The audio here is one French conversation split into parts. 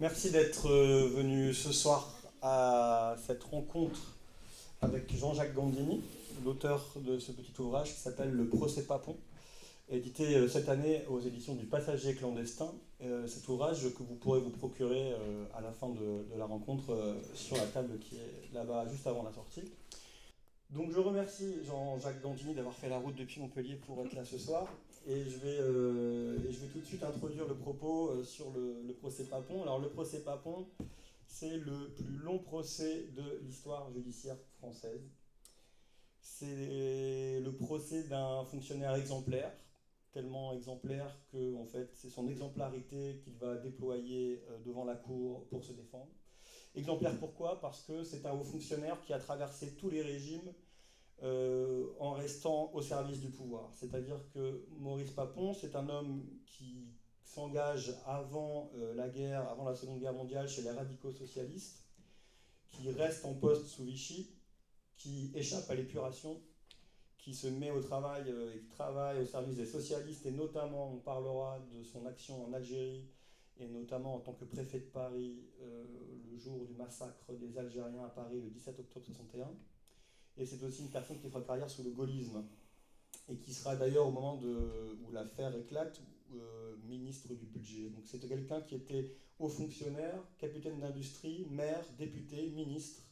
Merci d'être venu ce soir à cette rencontre avec Jean-Jacques Gandini, l'auteur de ce petit ouvrage qui s'appelle Le Procès Papon, édité cette année aux éditions du Passager clandestin. Cet ouvrage que vous pourrez vous procurer à la fin de la rencontre sur la table qui est là-bas juste avant la sortie. Donc je remercie Jean-Jacques Gandini d'avoir fait la route depuis Montpellier pour être là ce soir. Et je vais tout de suite introduire le propos sur le procès Papon. Alors le procès Papon, c'est le plus long procès de l'histoire judiciaire française. C'est le procès d'un fonctionnaire exemplaire, tellement exemplaire que en fait, c'est son exemplarité qu'il va déployer devant la cour pour se défendre. Exemplaire pourquoi? Parce que c'est un haut fonctionnaire qui a traversé tous les régimes en restant au service du pouvoir. C'est-à-dire que Maurice Papon, c'est un homme qui s'engage avant la guerre, avant la Seconde Guerre mondiale chez les radicaux socialistes, qui reste en poste sous Vichy, qui échappe à l'épuration, qui se met au travail et qui travaille au service des socialistes, et notamment on parlera de son action en Algérie, et notamment en tant que préfet de Paris le jour du massacre des Algériens à Paris le 17 octobre 61. Et c'est aussi une personne qui fera carrière sous le gaullisme et qui sera d'ailleurs au moment où l'affaire éclate ministre du budget. Donc c'était quelqu'un qui était haut fonctionnaire, capitaine d'industrie, maire, député, ministre.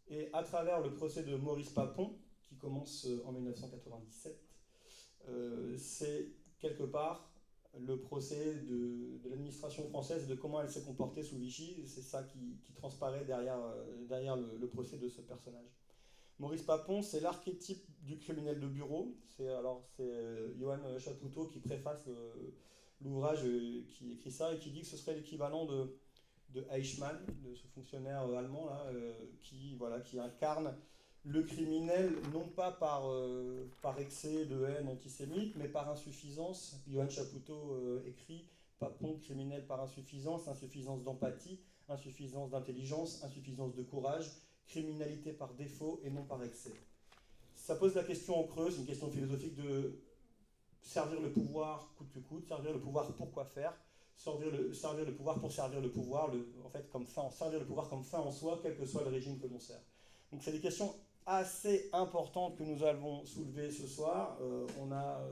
Et à travers le procès de Maurice Papon, qui commence en 1997, c'est quelque part le procès de l'administration française, de comment elle s'est comportée sous Vichy. C'est ça qui transparaît derrière le procès de ce personnage. Maurice Papon, c'est l'archétype du criminel de bureau. C'est Johan Chapoutot qui préface l'ouvrage, qui écrit ça et qui dit que ce serait l'équivalent de Eichmann, de ce fonctionnaire allemand là, qui incarne le criminel non pas par excès de haine antisémite, mais par insuffisance. Johan Chapoutot écrit Papon, criminel par insuffisance, insuffisance d'empathie, insuffisance d'intelligence, insuffisance de courage, criminalité par défaut et non par excès. Ça pose la question en creuse, une question philosophique de servir le pouvoir coûte que coûte, servir le pouvoir pour quoi faire, servir le pouvoir pour servir le pouvoir, en fait comme fin, servir le pouvoir comme fin en soi, quel que soit le régime que l'on sert. Donc c'est des questions assez importantes que nous allons soulever ce soir. On a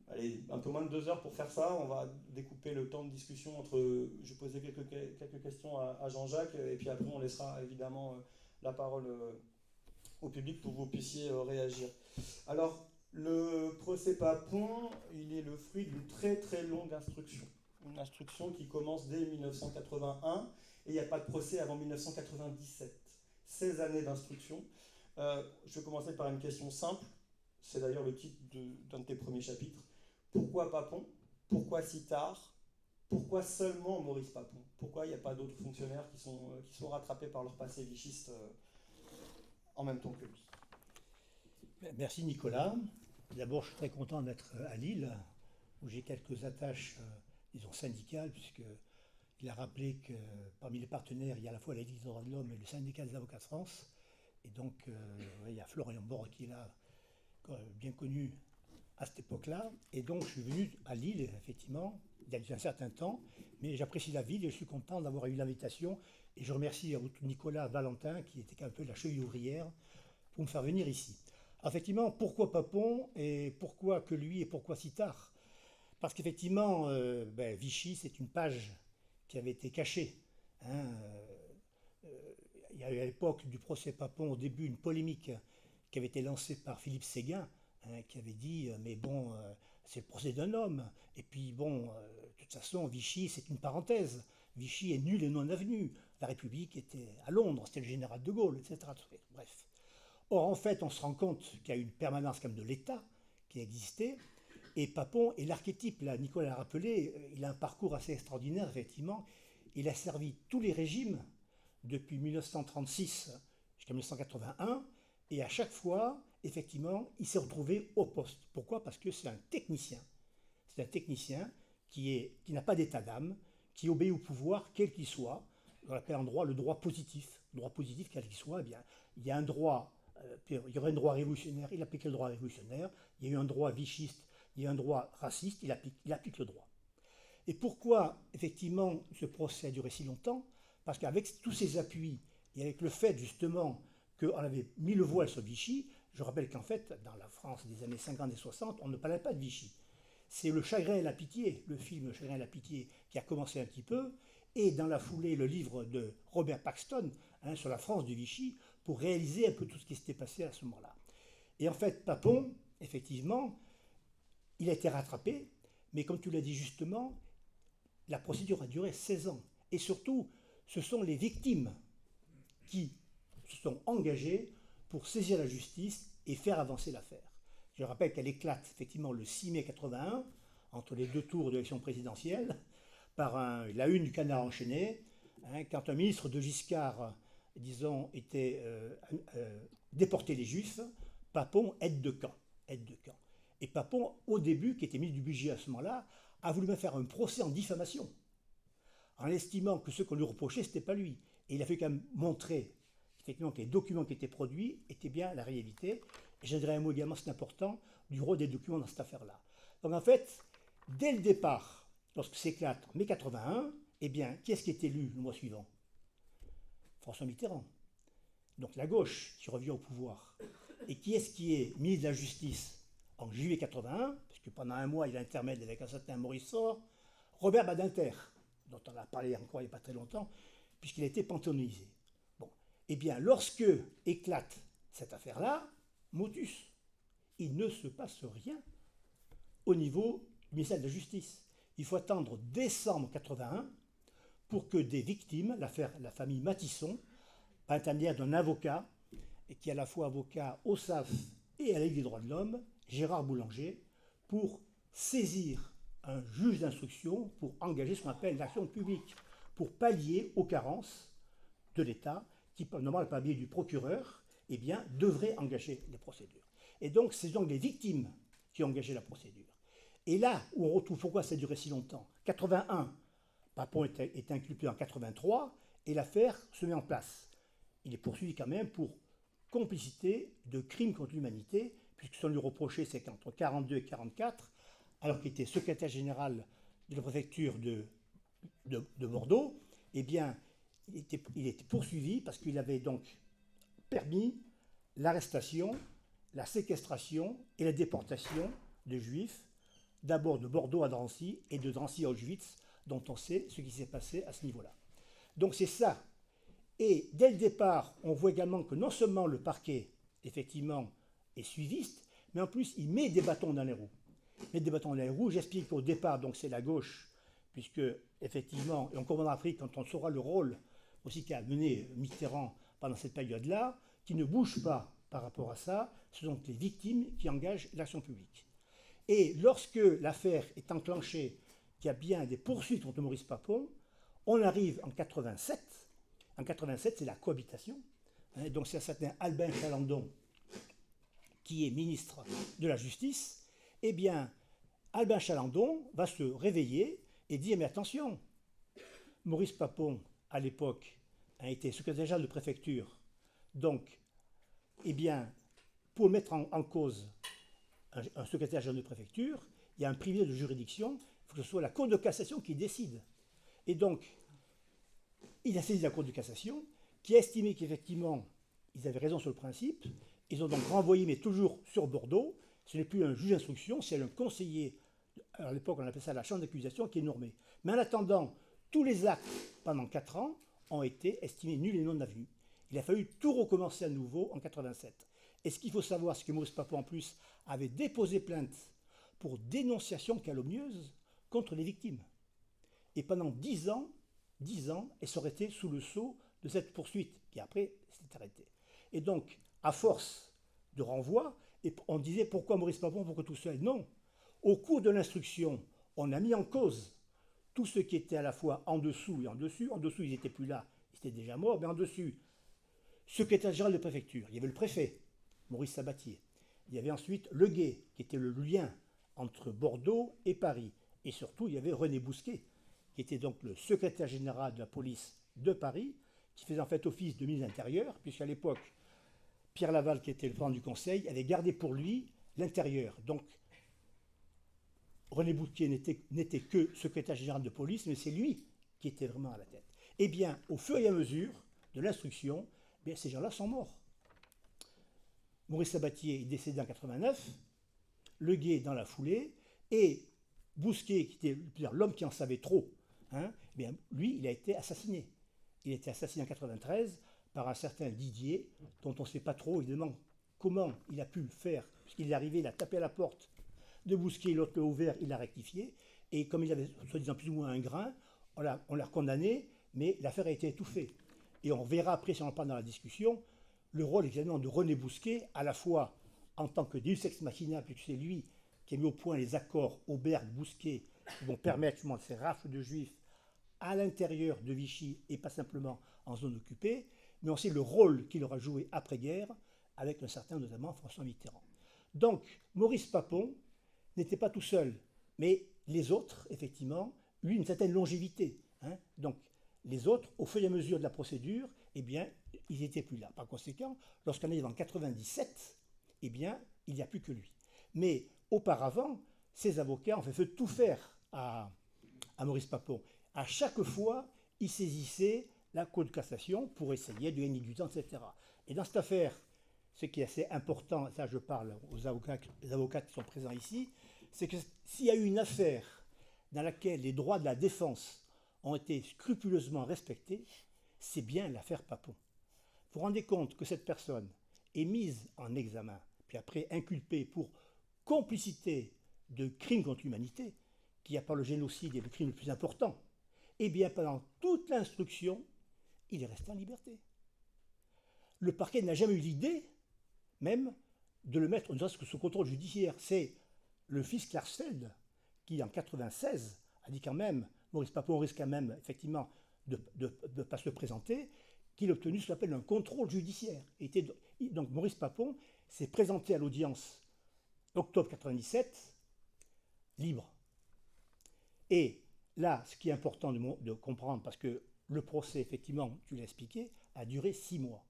allez, un peu moins de 2 heures pour faire ça. On va découper le temps de discussion entre. Je vais poser quelques questions à Jean-Jacques et puis après on laissera évidemment la parole au public pour que vous puissiez réagir. Alors, le procès Papon, il est le fruit d'une très très longue instruction. Une instruction qui commence dès 1981 et il n'y a pas de procès avant 1997. 16 années d'instruction. Je vais commencer par une question simple. C'est d'ailleurs le titre d'un de tes premiers chapitres. Pourquoi Papon? Pourquoi si tard? Pourquoi seulement Maurice Papon? Pourquoi il n'y a pas d'autres fonctionnaires qui sont rattrapés par leur passé vichiste en même temps que lui? Merci Nicolas. D'abord, je suis très content d'être à Lille, où j'ai quelques attaches, disons, syndicales, puisqu'il a rappelé que parmi les partenaires, il y a à la fois la Ligue des droits de l'homme et le syndicat des avocats de France. Et donc, il y a Florian Bord qui est là, bien connu à cette époque-là. Et donc, je suis venu à Lille, effectivement, il y a déjà un certain temps, mais j'apprécie la ville et je suis content d'avoir eu l'invitation. Et je remercie Nicolas Valentin, qui était un peu la cheville ouvrière, pour me faire venir ici. Effectivement, pourquoi Papon et pourquoi que lui et pourquoi si tard? Parce qu'effectivement, Vichy, c'est une page qui avait été cachée, hein. Il y a eu à l'époque du procès Papon, au début, une polémique qui avait été lancée par Philippe Séguin, hein, qui avait dit mais bon, c'est le procès d'un homme. Et puis bon, de toute façon, Vichy, c'est une parenthèse. Vichy est nul et non avenu. La République était à Londres, c'était le général de Gaulle, etc. Bref. Or, en fait, on se rend compte qu'il y a une permanence quand même de l'État qui a existé. Et Papon est l'archétype, là, Nicolas l'a rappelé, il a un parcours assez extraordinaire, effectivement. Il a servi tous les régimes depuis 1936 jusqu'à 1981, et à chaque fois, effectivement, il s'est retrouvé au poste. Pourquoi? Parce que c'est un technicien. C'est un technicien qui n'a pas d'état d'âme, qui obéit au pouvoir, quel qu'il soit. On appelle en droit le droit positif. Le droit positif, quel qu'il soit, eh bien, il y a un droit, il y aurait un droit révolutionnaire, il applique le droit révolutionnaire. Il y a eu un droit vichiste, il y a eu un droit raciste, il applique le droit. Et pourquoi, effectivement, ce procès a duré si longtemps? Parce qu'avec tous ces appuis, et avec le fait, justement, qu'on avait mis le voile sur Vichy, je rappelle qu'en fait, dans la France des années 50 et 60, on ne parlait pas de Vichy. C'est Le Chagrin et la Pitié, le film Le Chagrin et la Pitié, qui a commencé un petit peu, et dans la foulée, le livre de Robert Paxton, sur la France de Vichy, pour réaliser un peu tout ce qui s'était passé à ce moment-là. Et en fait, Papon, effectivement, il a été rattrapé, mais comme tu l'as dit justement, la procédure a duré 16 ans. Et surtout, ce sont les victimes qui se sont engagées pour saisir la justice et faire avancer l'affaire. Je rappelle qu'elle éclate effectivement le 6 mai 81, entre les deux tours de l'élection présidentielle, par la une du Canard enchaîné, quand un ministre de Giscard, disons, était déporté les Juifs, Papon aide de camp. Et Papon, au début, qui était ministre du budget à ce moment-là, a voulu même faire un procès en diffamation, en estimant que ce qu'on lui reprochait, ce n'était pas lui. Et il a fait quand même montrer effectivement que les documents qui étaient produits étaient bien la réalité. Et je dirais un mot également, c'est important, du rôle des documents dans cette affaire-là. Donc en fait, dès le départ, lorsque s'éclate en mai 81, eh bien, qui est-ce qui est élu le mois suivant? François Mitterrand. Donc la gauche qui revient au pouvoir. Et qui est-ce qui est ministre de la Justice en juillet 81, puisque pendant un mois il intermède avec un certain Maurice Faure, Robert Badinter, dont on a parlé encore il n'y a pas très longtemps, puisqu'il a été panthéonisé. Bon, eh bien, lorsque éclate cette affaire-là, motus, il ne se passe rien au niveau du ministère de la Justice. Il faut attendre décembre 81 pour que des victimes, la famille Matisson, par l'intermédiaire d'un avocat, et qui est à la fois avocat au SAF et à la Ligue des droits de l'homme, Gérard Boulanger, pour saisir un juge d'instruction pour engager ce qu'on appelle l'action publique, pour pallier aux carences de l'État, qui, normalement, par le biais du procureur, eh bien, devrait engager les procédures. Et donc, c'est donc les victimes qui ont engagé la procédure. Et là où on retrouve pourquoi ça a duré si longtemps. 81, Papon est inculpé en 83, et l'affaire se met en place. Il est poursuivi quand même pour complicité de crimes contre l'humanité, puisque ce qu'on lui reprochait, c'est qu'entre 42 et 44, alors qu'il était secrétaire général de la préfecture de Bordeaux, eh bien, il était poursuivi parce qu'il avait donc permis l'arrestation, la séquestration et la déportation de Juifs, d'abord de Bordeaux à Drancy et de Drancy à Auschwitz, dont on sait ce qui s'est passé à ce niveau-là. Donc c'est ça. Et dès le départ, on voit également que non seulement le parquet, effectivement, est suiviste, mais en plus, il met des bâtons dans les roues. J'explique qu'au départ, donc c'est la gauche, puisque, effectivement, et on comprendra après quand on saura le rôle aussi qu'a mené Mitterrand pendant cette période-là, qui ne bouge pas par rapport à ça, ce sont les victimes qui engagent l'action publique. Et lorsque l'affaire est enclenchée, qu'il y a bien des poursuites contre Maurice Papon, on arrive en 87. En 87, c'est la cohabitation. Donc c'est un certain Albin Chalandon qui est ministre de la Justice. Eh bien, Albin Chalandon va se réveiller et dire, mais attention, Maurice Papon, à l'époque, a été secrétaire général de préfecture. Donc, eh bien, pour mettre en cause un secrétaire général de préfecture, il y a un privilège de juridiction, il faut que ce soit la Cour de cassation qui décide. Et donc, il a saisi la Cour de cassation, qui a estimé qu'effectivement, ils avaient raison sur le principe. Ils ont donc renvoyé, mais toujours sur Bordeaux. Ce n'est plus un juge d'instruction, c'est un conseiller. À l'époque, on appelait ça la chambre d'accusation qui est normée. Mais en attendant, tous les actes pendant 4 ans ont été estimés nuls et non avenus. Il a fallu tout recommencer à nouveau en 87. Et ce qu'il faut savoir, c'est que Maurice Papon, en plus, avait déposé plainte pour dénonciation calomnieuse contre les victimes. Et pendant 10 ans, elle serait été sous le sceau de cette poursuite, qui après s'est arrêtée. Et donc, à force de renvoi, on disait pourquoi Maurice Papon, pourquoi tout seul? Non. Au cours de l'instruction, on a mis en cause tout ce qui était à la fois en dessous et en dessus. En dessous, ils n'étaient plus là, ils étaient déjà morts, mais en dessus, secrétaire général de préfecture, il y avait le préfet, Maurice Sabatier. Il y avait ensuite Le Guet, qui était le lien entre Bordeaux et Paris. Et surtout, il y avait René Bousquet, qui était donc le secrétaire général de la police de Paris, qui faisait en fait office de ministre de l'Intérieur, puisqu'à l'époque, Pierre Laval, qui était le président du Conseil, avait gardé pour lui l'Intérieur. Donc, René Bousquet n'était que secrétaire général de police, mais c'est lui qui était vraiment à la tête. Eh bien, au fur et à mesure de l'instruction, eh ces gens-là sont morts. Maurice Sabatier est décédé en 89, Le Guay dans la foulée, et Bousquet, qui était l'homme qui en savait trop, hein, eh bien, lui, il a été assassiné. Il a été assassiné en 93 par un certain Didier, dont on ne sait pas trop évidemment comment il a pu le faire, puisqu'il est arrivé, il a tapé à la porte de Bousquet, l'autre l'a ouvert, il a rectifié, et comme il avait soi-disant plus ou moins un grain, on l'a condamné, mais l'affaire a été étouffée. Et on verra après, si on en parle dans la discussion, le rôle évidemment de René Bousquet, à la fois en tant que deus ex machina, puisque c'est lui qui a mis au point les accords Auberg-Bousquet, qui vont permettre justement ces rafles de juifs à l'intérieur de Vichy et pas simplement en zone occupée, mais aussi le rôle qu'il aura joué après-guerre avec un certain notamment François Mitterrand. Donc Maurice Papon n'était pas tout seul, mais les autres, effectivement, lui, une certaine longévité. Hein. Donc les autres, au fur et à mesure de la procédure, eh bien, ils n'étaient plus là. Par conséquent, lorsqu'on arrive en 97, eh bien, il n'y a plus que lui. Mais auparavant, ces avocats ont fait tout faire à Maurice Papon. À chaque fois, ils saisissaient la Cour de cassation pour essayer de gagner du temps, etc. Et dans cette affaire, ce qui est assez important, ça je parle aux avocats qui sont présents ici, c'est que s'il y a eu une affaire dans laquelle les droits de la défense ont été scrupuleusement respectés, c'est bien l'affaire Papon. Vous vous rendez compte que cette personne est mise en examen, puis après inculpée pour complicité de crimes contre l'humanité, qui, à part le génocide, est le crime le plus important, eh bien pendant toute l'instruction, il est resté en liberté. Le parquet n'a jamais eu l'idée, même, de le mettre sous contrôle judiciaire. C'est le fils Klarsfeld qui, en 1996, a dit quand même, Maurice Papon risque quand même, effectivement, de ne pas se présenter, qu'il a obtenu ce qu'on appelle un contrôle judiciaire. Donc Maurice Papon s'est présenté à l'audience octobre 1997, libre. Et là, ce qui est important de comprendre, parce que le procès, effectivement, tu l'as expliqué, a duré 6 mois.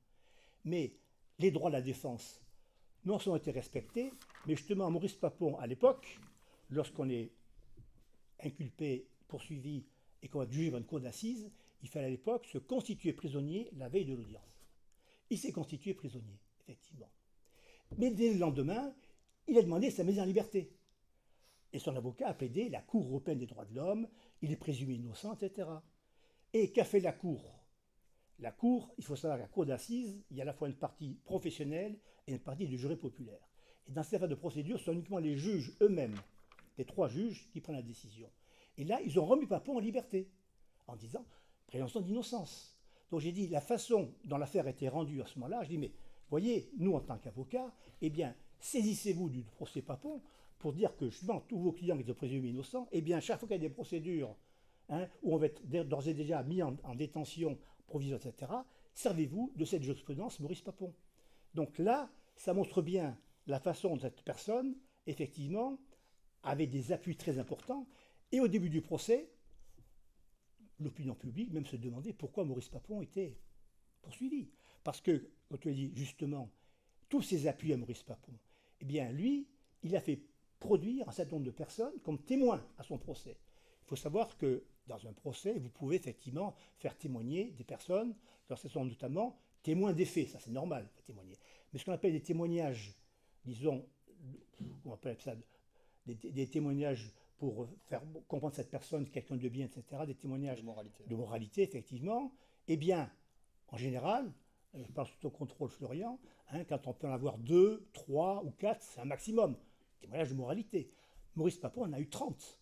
Mais les droits de la défense non seulement ont été respectés, mais justement, Maurice Papon, à l'époque, lorsqu'on est inculpé, poursuivi et qu'on va juger devant une cour d'assises, il fallait à l'époque se constituer prisonnier la veille de l'audience. Il s'est constitué prisonnier, effectivement. Mais dès le lendemain, il a demandé sa mise en liberté. Et son avocat a plaidé la Cour européenne des droits de l'homme, il est présumé innocent, etc. Et qu'a fait la Cour ? La Cour, il faut savoir qu'à la Cour d'assises, il y a à la fois une partie professionnelle et une partie du jury populaire. Et dans cette affaire de procédure, ce sont uniquement les juges eux-mêmes, les 3 juges, qui prennent la décision. Et là, ils ont remis Papon en liberté, en disant présomption d'innocence. Donc j'ai dit, la façon dont l'affaire a été rendue à ce moment-là, je dis, mais voyez, nous en tant qu'avocats, eh bien, saisissez-vous du procès Papon pour dire que justement, tous vos clients qui sont présumés innocents, eh bien, chaque fois qu'il y a des procédures où on va être d'ores et déjà mis en détention provisoire, etc., servez-vous de cette jurisprudence Maurice Papon. Donc là, ça montre bien la façon dont cette personne, effectivement, avait des appuis très importants. Et au début du procès, l'opinion publique même se demandait pourquoi Maurice Papon était poursuivi. Parce que, comme tu l'as dit justement, tous ces appuis à Maurice Papon, eh bien lui, il a fait produire un certain nombre de personnes comme témoins à son procès. Il faut savoir que dans un procès, vous pouvez effectivement faire témoigner des personnes, lorsqu'elles sont notamment témoins des faits, ça c'est normal, témoigner. Mais ce qu'on appelle des témoignages, disons, on appelle ça des témoignages pour faire comprendre cette personne, quelqu'un de bien, etc., des témoignages de moralité, effectivement, eh bien, en général, je parle sous ton contrôle, Florian, quand on peut en avoir 2, 3 ou 4, c'est un maximum, témoignages de moralité. Maurice Papon en a eu 30.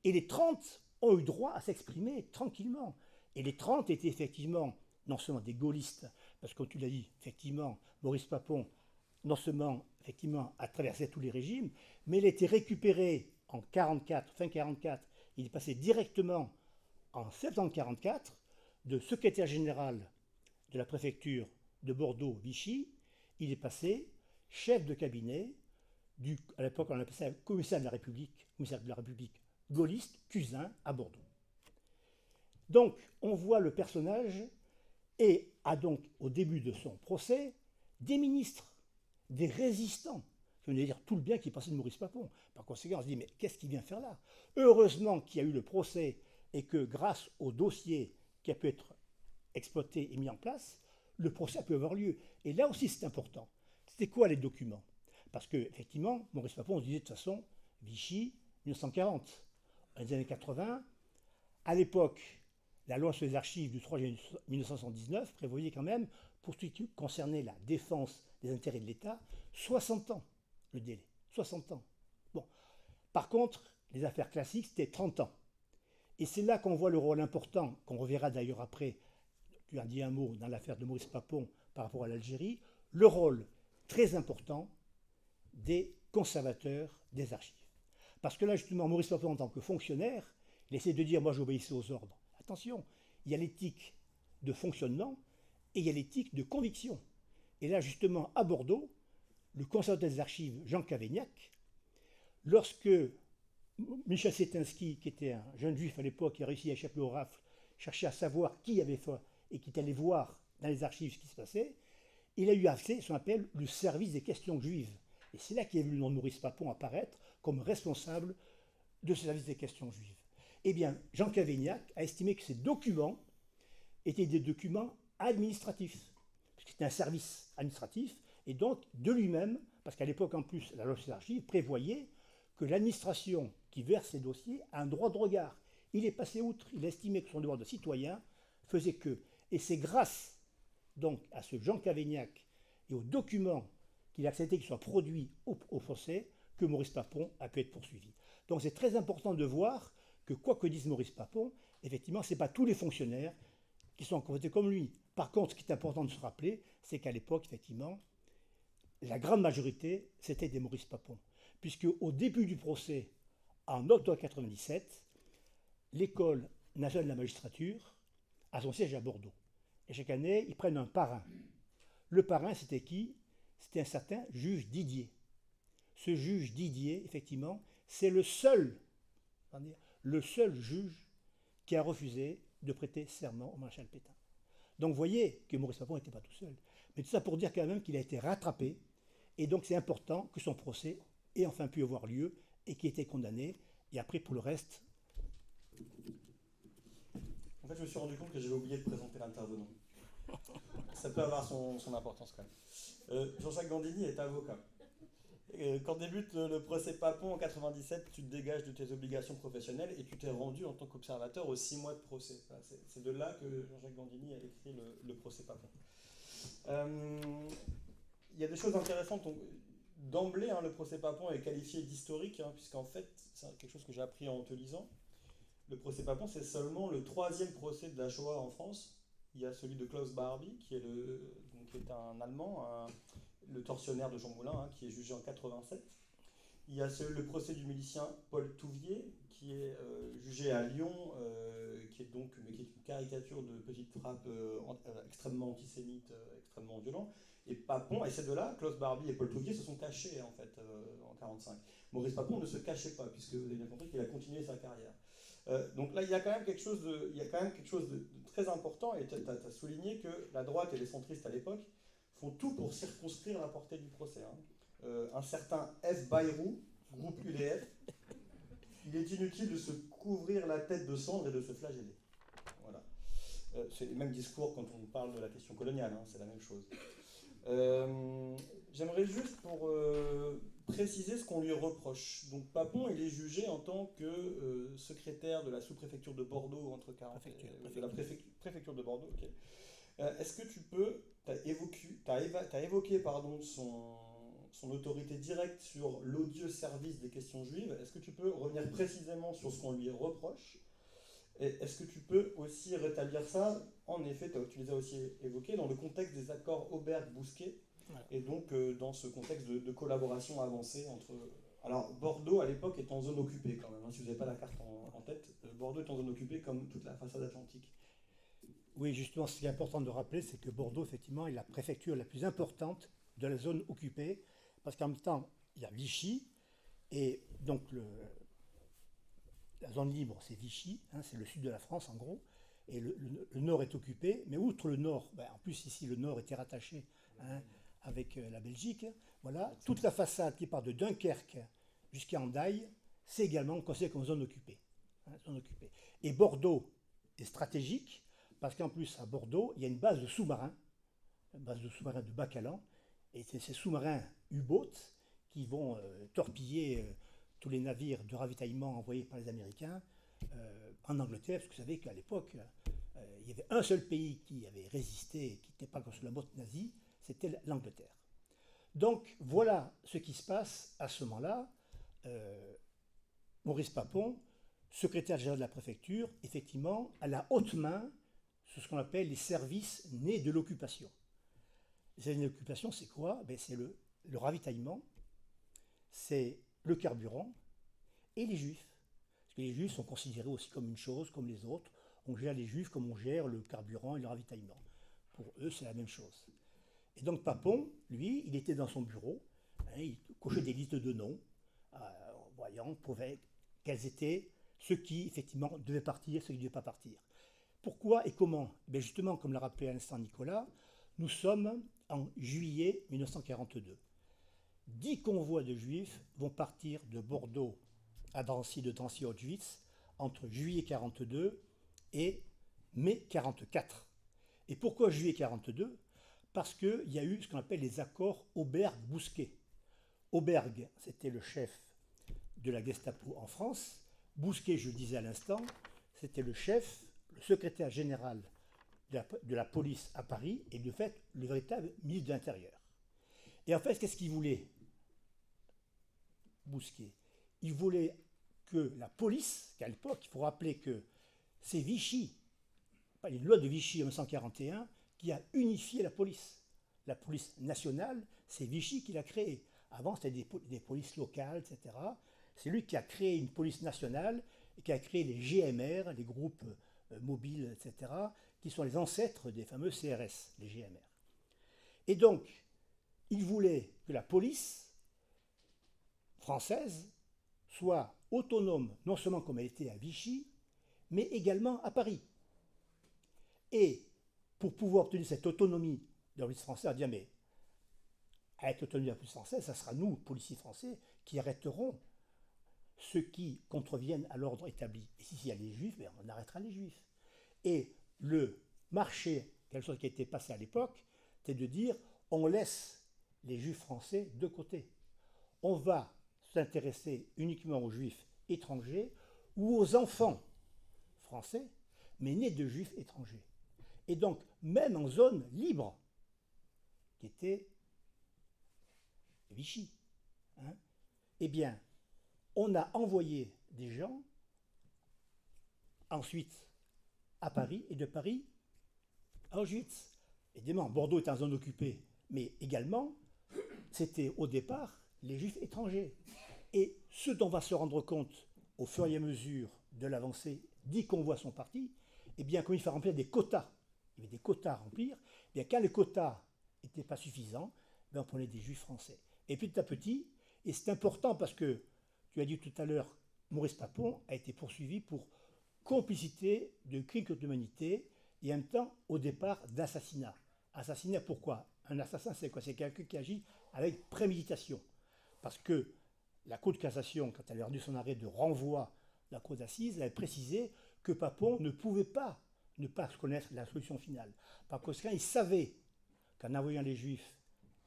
Et les 30 ont eu droit à s'exprimer tranquillement. Et les 30 étaient effectivement non seulement des gaullistes, parce que comme tu l'as dit, effectivement, Maurice Papon, non seulement effectivement, a traversé tous les régimes, mais il a été récupéré en 1944, fin 1944, il est passé directement en septembre 1944 de secrétaire général de la préfecture de Bordeaux-Vichy, il est passé chef de cabinet à l'époque on appelait ça commissaire de la République gaulliste, Cuzin, à Bordeaux. Donc, on voit le personnage et a donc, au début de son procès, des ministres, des résistants. Ça veut dire tout le bien qui passait de Maurice Papon. Par conséquent, on se dit, mais qu'est-ce qu'il vient faire là? Heureusement qu'il y a eu le procès et que grâce au dossier qui a pu être exploité et mis en place, le procès a pu avoir lieu. Et là aussi, c'est important. C'était quoi les documents? Parce qu'effectivement, Maurice Papon, on se disait de toute façon, Vichy, 1940. Dans les années 80, à l'époque, la loi sur les archives du 3 juillet 1979 prévoyait quand même, pour ce qui concernait la défense des intérêts de l'État, 60 ans le délai. 60 ans. Bon. Par contre, les affaires classiques, c'était 30 ans. Et c'est là qu'on voit le rôle important, qu'on reverra d'ailleurs après, tu as dit un mot dans l'affaire de Maurice Papon par rapport à l'Algérie, le rôle très important des conservateurs des archives. Parce que là, justement, Maurice Papon, en tant que fonctionnaire, il essaie de dire, moi j'obéissais aux ordres. Attention, il y a l'éthique de fonctionnement et il y a l'éthique de conviction. Et là, justement, à Bordeaux, le conservateur des archives, Jean Cavaignac, lorsque Michel Setinsky, qui était un jeune juif à l'époque, qui a réussi à échapper au rafle, cherchait à savoir qui avait fait et qui est allé voir dans les archives ce qui se passait, il a eu accès à ce qu'on appelle le service des questions juives. Et c'est là qu'il a vu le nom de Maurice Papon apparaître comme responsable de ce service des questions juives. Eh bien, Jean Cavaignac a estimé que ces documents étaient des documents administratifs, parce que c'était un service administratif, et donc de lui-même, parce qu'à l'époque en plus, la loi sur les archives prévoyait que l'administration qui verse ces dossiers a un droit de regard. Il est passé outre, il a estimé que son devoir de citoyen faisait que. Et c'est grâce donc à ce Jean Cavaignac et aux documents qu'il a accepté qu'ils soient produits au procès que Maurice Papon a pu être poursuivi. Donc c'est très important de voir que quoi que dise Maurice Papon, effectivement, ce n'est pas tous les fonctionnaires qui sont comportés comme lui. Par contre, ce qui est important de se rappeler, c'est qu'à l'époque, effectivement, la grande majorité, c'était des Maurice Papon. Puisque au début du procès, en octobre 1997, l'École nationale de la magistrature a son siège à Bordeaux. Et chaque année, ils prennent un parrain. Le parrain, c'était qui? C'était un certain juge Didier. Ce juge Didier, effectivement, c'est le seul juge qui a refusé de prêter serment au maréchal Pétain. Donc vous voyez que Maurice Papon n'était pas tout seul. Mais tout ça pour dire quand même qu'il a été rattrapé. Et donc c'est important que son procès ait enfin pu avoir lieu et qu'il ait été condamné. Et après, pour le reste... En fait, je me suis rendu compte que j'avais oublié de présenter l'intervenant. Ça peut avoir son importance quand même. Jean-Jacques Gandini est avocat. Quand débute le procès Papon en 97, tu te dégages de tes obligations professionnelles et tu t'es rendu en tant qu'observateur aux 6 mois de procès. Enfin, c'est de là que Jean-Jacques Gandini a écrit le procès Papon. Il y a des choses intéressantes. D'emblée, le procès Papon est qualifié d'historique, puisqu'en fait, c'est quelque chose que j'ai appris en te lisant. Le procès Papon, c'est seulement le 3e procès de la Shoah en France. Il y a celui de Klaus Barbie, qui est un Allemand, le tortionnaire de Jean Moulin, qui est jugé en 87. Il y a le procès du milicien Paul Touvier, qui est jugé à Lyon, qui est une caricature de petite frappe extrêmement antisémite, extrêmement violent. Et Papon, et ces deux-là, Klaus Barbie et Paul Touvier, se sont cachés en fait en 1945. Maurice Papon ne se cachait pas, puisque vous avez bien compris qu'il a continué sa carrière. Donc là, il y a quand même quelque chose de très important, et tu as souligné que la droite et les centristes à l'époque font tout pour circonscrire la portée du procès. Un certain F. Bayrou, groupe UDF, il est inutile de se couvrir la tête de cendre et de se flageller. Voilà. C'est le même discours quand on parle de la question coloniale, c'est la même chose. J'aimerais juste pour préciser ce qu'on lui reproche. Donc Papon, il est jugé en tant que secrétaire de la sous-préfecture de Bordeaux entre 40 de la préfecture de Bordeaux. Okay. Est-ce que tu peux, t'as évoqué son autorité directe sur l'odieux service des questions juives. Est-ce que tu peux revenir précisément sur ce qu'on lui reproche? Et est-ce que tu peux aussi rétablir ça? En effet, tu les as aussi évoqués dans le contexte des accords Auberg-Bousquet, et donc dans ce contexte de collaboration avancée entre... Alors, Bordeaux, à l'époque, est en zone occupée quand même. Si vous n'avez pas la carte en tête, Bordeaux est en zone occupée comme toute la façade atlantique. Oui, justement, ce qui est important de rappeler, c'est que Bordeaux, effectivement, est la préfecture la plus importante de la zone occupée, parce qu'en même temps, il y a Vichy, et donc la zone libre, c'est Vichy, c'est le sud de la France en gros, et le nord est occupé, mais outre le nord, en plus ici le nord était rattaché avec la Belgique. Voilà, toute la façade qui part de Dunkerque jusqu'à Hendaye, c'est également considéré comme zone occupée. Zone occupée. Et Bordeaux est stratégique parce qu'en plus, à Bordeaux, il y a une base de sous-marins, une base de sous-marins de Bacalan, et c'est ces sous-marins U-boats qui vont torpiller tous les navires de ravitaillement envoyés par les Américains en Angleterre, parce que vous savez qu'à l'époque, il y avait un seul pays qui avait résisté, qui n'était pas sous la botte nazie, c'était l'Angleterre. Donc voilà ce qui se passe à ce moment-là. Maurice Papon, secrétaire général de la préfecture, effectivement, à la haute main sur ce qu'on appelle les services nés de l'occupation. Les services nés de l'occupation, c'est quoi? C'est le ravitaillement, c'est le carburant et les juifs. Parce que les juifs sont considérés aussi comme une chose, comme les autres. On gère les juifs comme on gère le carburant et le ravitaillement. Pour eux, c'est la même chose. Et donc Papon, lui, il était dans son bureau, il cochait des listes de noms, en voyant quels étaient ceux qui, effectivement, devaient partir, ceux qui ne devaient pas partir. Pourquoi et comment? Justement, comme l'a rappelé à l'instant Nicolas, nous sommes en juillet 1942. 10 convois de juifs vont partir de Bordeaux à Drancy, de Drancy à Auschwitz, entre juillet 42 et mai 44. Et pourquoi juillet 42? Parce qu'il y a eu ce qu'on appelle les accords Auberg-Bousquet. Auberg, c'était le chef de la Gestapo en France. Bousquet, je le disais à l'instant, c'était le chef, le secrétaire général de la police à Paris et de fait le véritable ministre de l'Intérieur. Et en fait, qu'est-ce qu'il voulait, Bousquet? Il voulait que la police, qu'à l'époque, il faut rappeler que c'est Vichy, les lois de Vichy en 1941, qui a unifié la police. La police nationale, c'est Vichy qui l'a créée. Avant, c'était des polices locales, etc. C'est lui qui a créé une police nationale et qui a créé les GMR, les groupes mobiles, etc., qui sont les ancêtres des fameux CRS, les GMR. Et donc, il voulait que la police française soit autonome, non seulement comme elle était à Vichy, mais également à Paris. Et pour pouvoir obtenir cette autonomie de la police française, on dit, mais avec l'autonomie de la police française, ça sera nous, policiers français, qui arrêterons ceux qui contreviennent à l'ordre établi. Et s'il y a les juifs, on arrêtera les juifs. Et le marché, quelque chose qui a été passé à l'époque, c'est de dire, on laisse les juifs français de côté. On va s'intéresser uniquement aux juifs étrangers ou aux enfants français, mais nés de juifs étrangers. Et donc, même en zone libre, qui était Vichy, eh bien, on a envoyé des gens ensuite à Paris et de Paris à Auschwitz. Évidemment, Bordeaux est en zone occupée, mais également, c'était au départ les juifs étrangers. Et ce dont on va se rendre compte au fur et à mesure de l'avancée, 10 convois sont partis, eh bien, comme il faut remplir des quotas, il y avait des quotas à remplir, eh bien, quand les quotas n'étaient pas suffisants, on prenait des juifs français. Et petit à petit, et c'est important parce que, tu as dit tout à l'heure, Maurice Papon a été poursuivi pour complicité de crimes contre l'humanité et en même temps, au départ, d'assassinat. Assassinat, pourquoi? Un assassin, c'est quoi? C'est quelqu'un qui agit avec préméditation. Parce que la Cour de cassation, quand elle a rendu son arrêt de renvoi de la Cour d'assises, elle a précisé que Papon ne pouvait pas ne pas connaître la solution finale. Par conséquent, il savait qu'en envoyant les Juifs,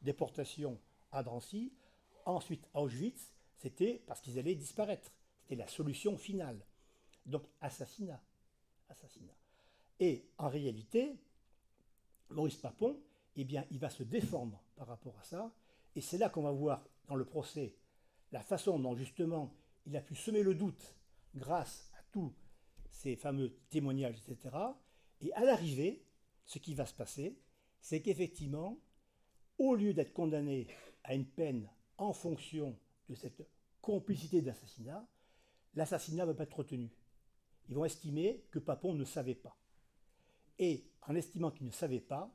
déportation à Drancy, ensuite à Auschwitz, c'était parce qu'ils allaient disparaître. C'était la solution finale. Donc, assassinat. Assassinat. Et en réalité, Maurice Papon, eh bien, il va se défendre par rapport à ça. Et c'est là qu'on va voir dans le procès la façon dont, justement, il a pu semer le doute grâce à tous ces fameux témoignages, etc. Et à l'arrivée, ce qui va se passer, c'est qu'effectivement, au lieu d'être condamné à une peine en fonction de cette complicité d'assassinat, l'assassinat ne va pas être retenu. Ils vont estimer que Papon ne savait pas. Et en estimant qu'il ne savait pas,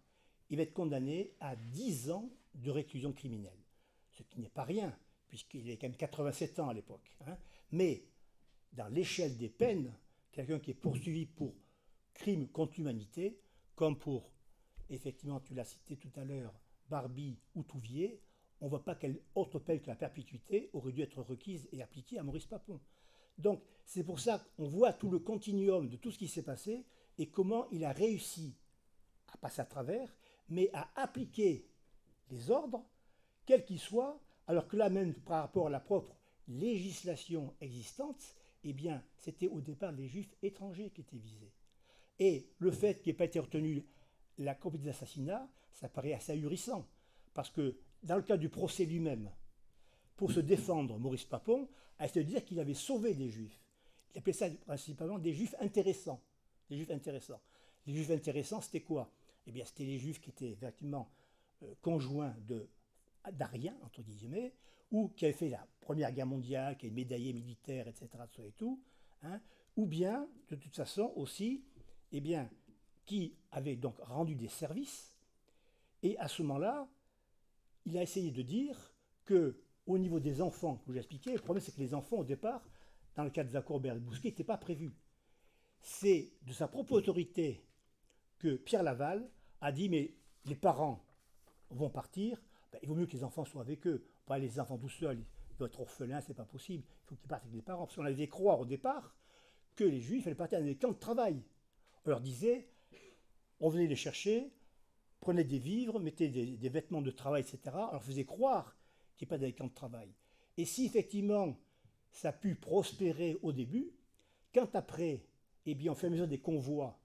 il va être condamné à 10 ans de réclusion criminelle. Ce qui n'est pas rien, puisqu'il avait quand même 87 ans à l'époque. Mais dans l'échelle des peines, quelqu'un qui est poursuivi pour crime contre l'humanité, comme pour, effectivement, tu l'as cité tout à l'heure, Barbie ou Touvier, on ne voit pas quelle autre peine que la perpétuité aurait dû être requise et appliquée à Maurice Papon. Donc c'est pour ça qu'on voit tout le continuum de tout ce qui s'est passé et comment il a réussi à passer à travers, mais à appliquer les ordres, quels qu'ils soient, alors que là même par rapport à la propre législation existante, eh bien c'était au départ les juifs étrangers qui étaient visés. Et le fait qu'il n'ait pas été retenu la complicité d'assassinat, ça paraît assez ahurissant, parce que dans le cas du procès lui-même, pour se défendre, Maurice Papon a essayé de dire qu'il avait sauvé des juifs. Il appelait ça principalement des juifs intéressants. Des juifs intéressants. Les juifs intéressants, c'était quoi? Eh bien, c'était les juifs qui étaient effectivement conjoints d'Ariens, entre guillemets, ou qui avaient fait la Première Guerre mondiale, qui étaient médaillés militaires, etc., et tout, hein, ou bien, de toute façon, aussi, eh bien, qui avaient donc rendu des services, et à ce moment-là, il a essayé de dire que, au niveau des enfants, que j'ai expliqué, le problème c'est que les enfants, au départ, dans le cas de Zacourbert et de Bousquet, n'étaient pas prévus. C'est de sa propre autorité que Pierre Laval a dit, mais les parents vont partir, ben, il vaut mieux que les enfants soient avec eux. Pas les enfants tout seuls, ils doivent être orphelins, c'est pas possible. Il faut qu'ils partent avec les parents. Parce qu'on avait croire au départ que les juifs allaient partir dans des camps de travail. On leur disait, on venait les chercher, prenait des vivres, mettait des vêtements de travail, etc. On leur faisait croire qu'ils n'étaient pas dans des camps de travail. Et si effectivement ça a pu prospérer au début, quand après, eh bien, on fait à mesure des convois,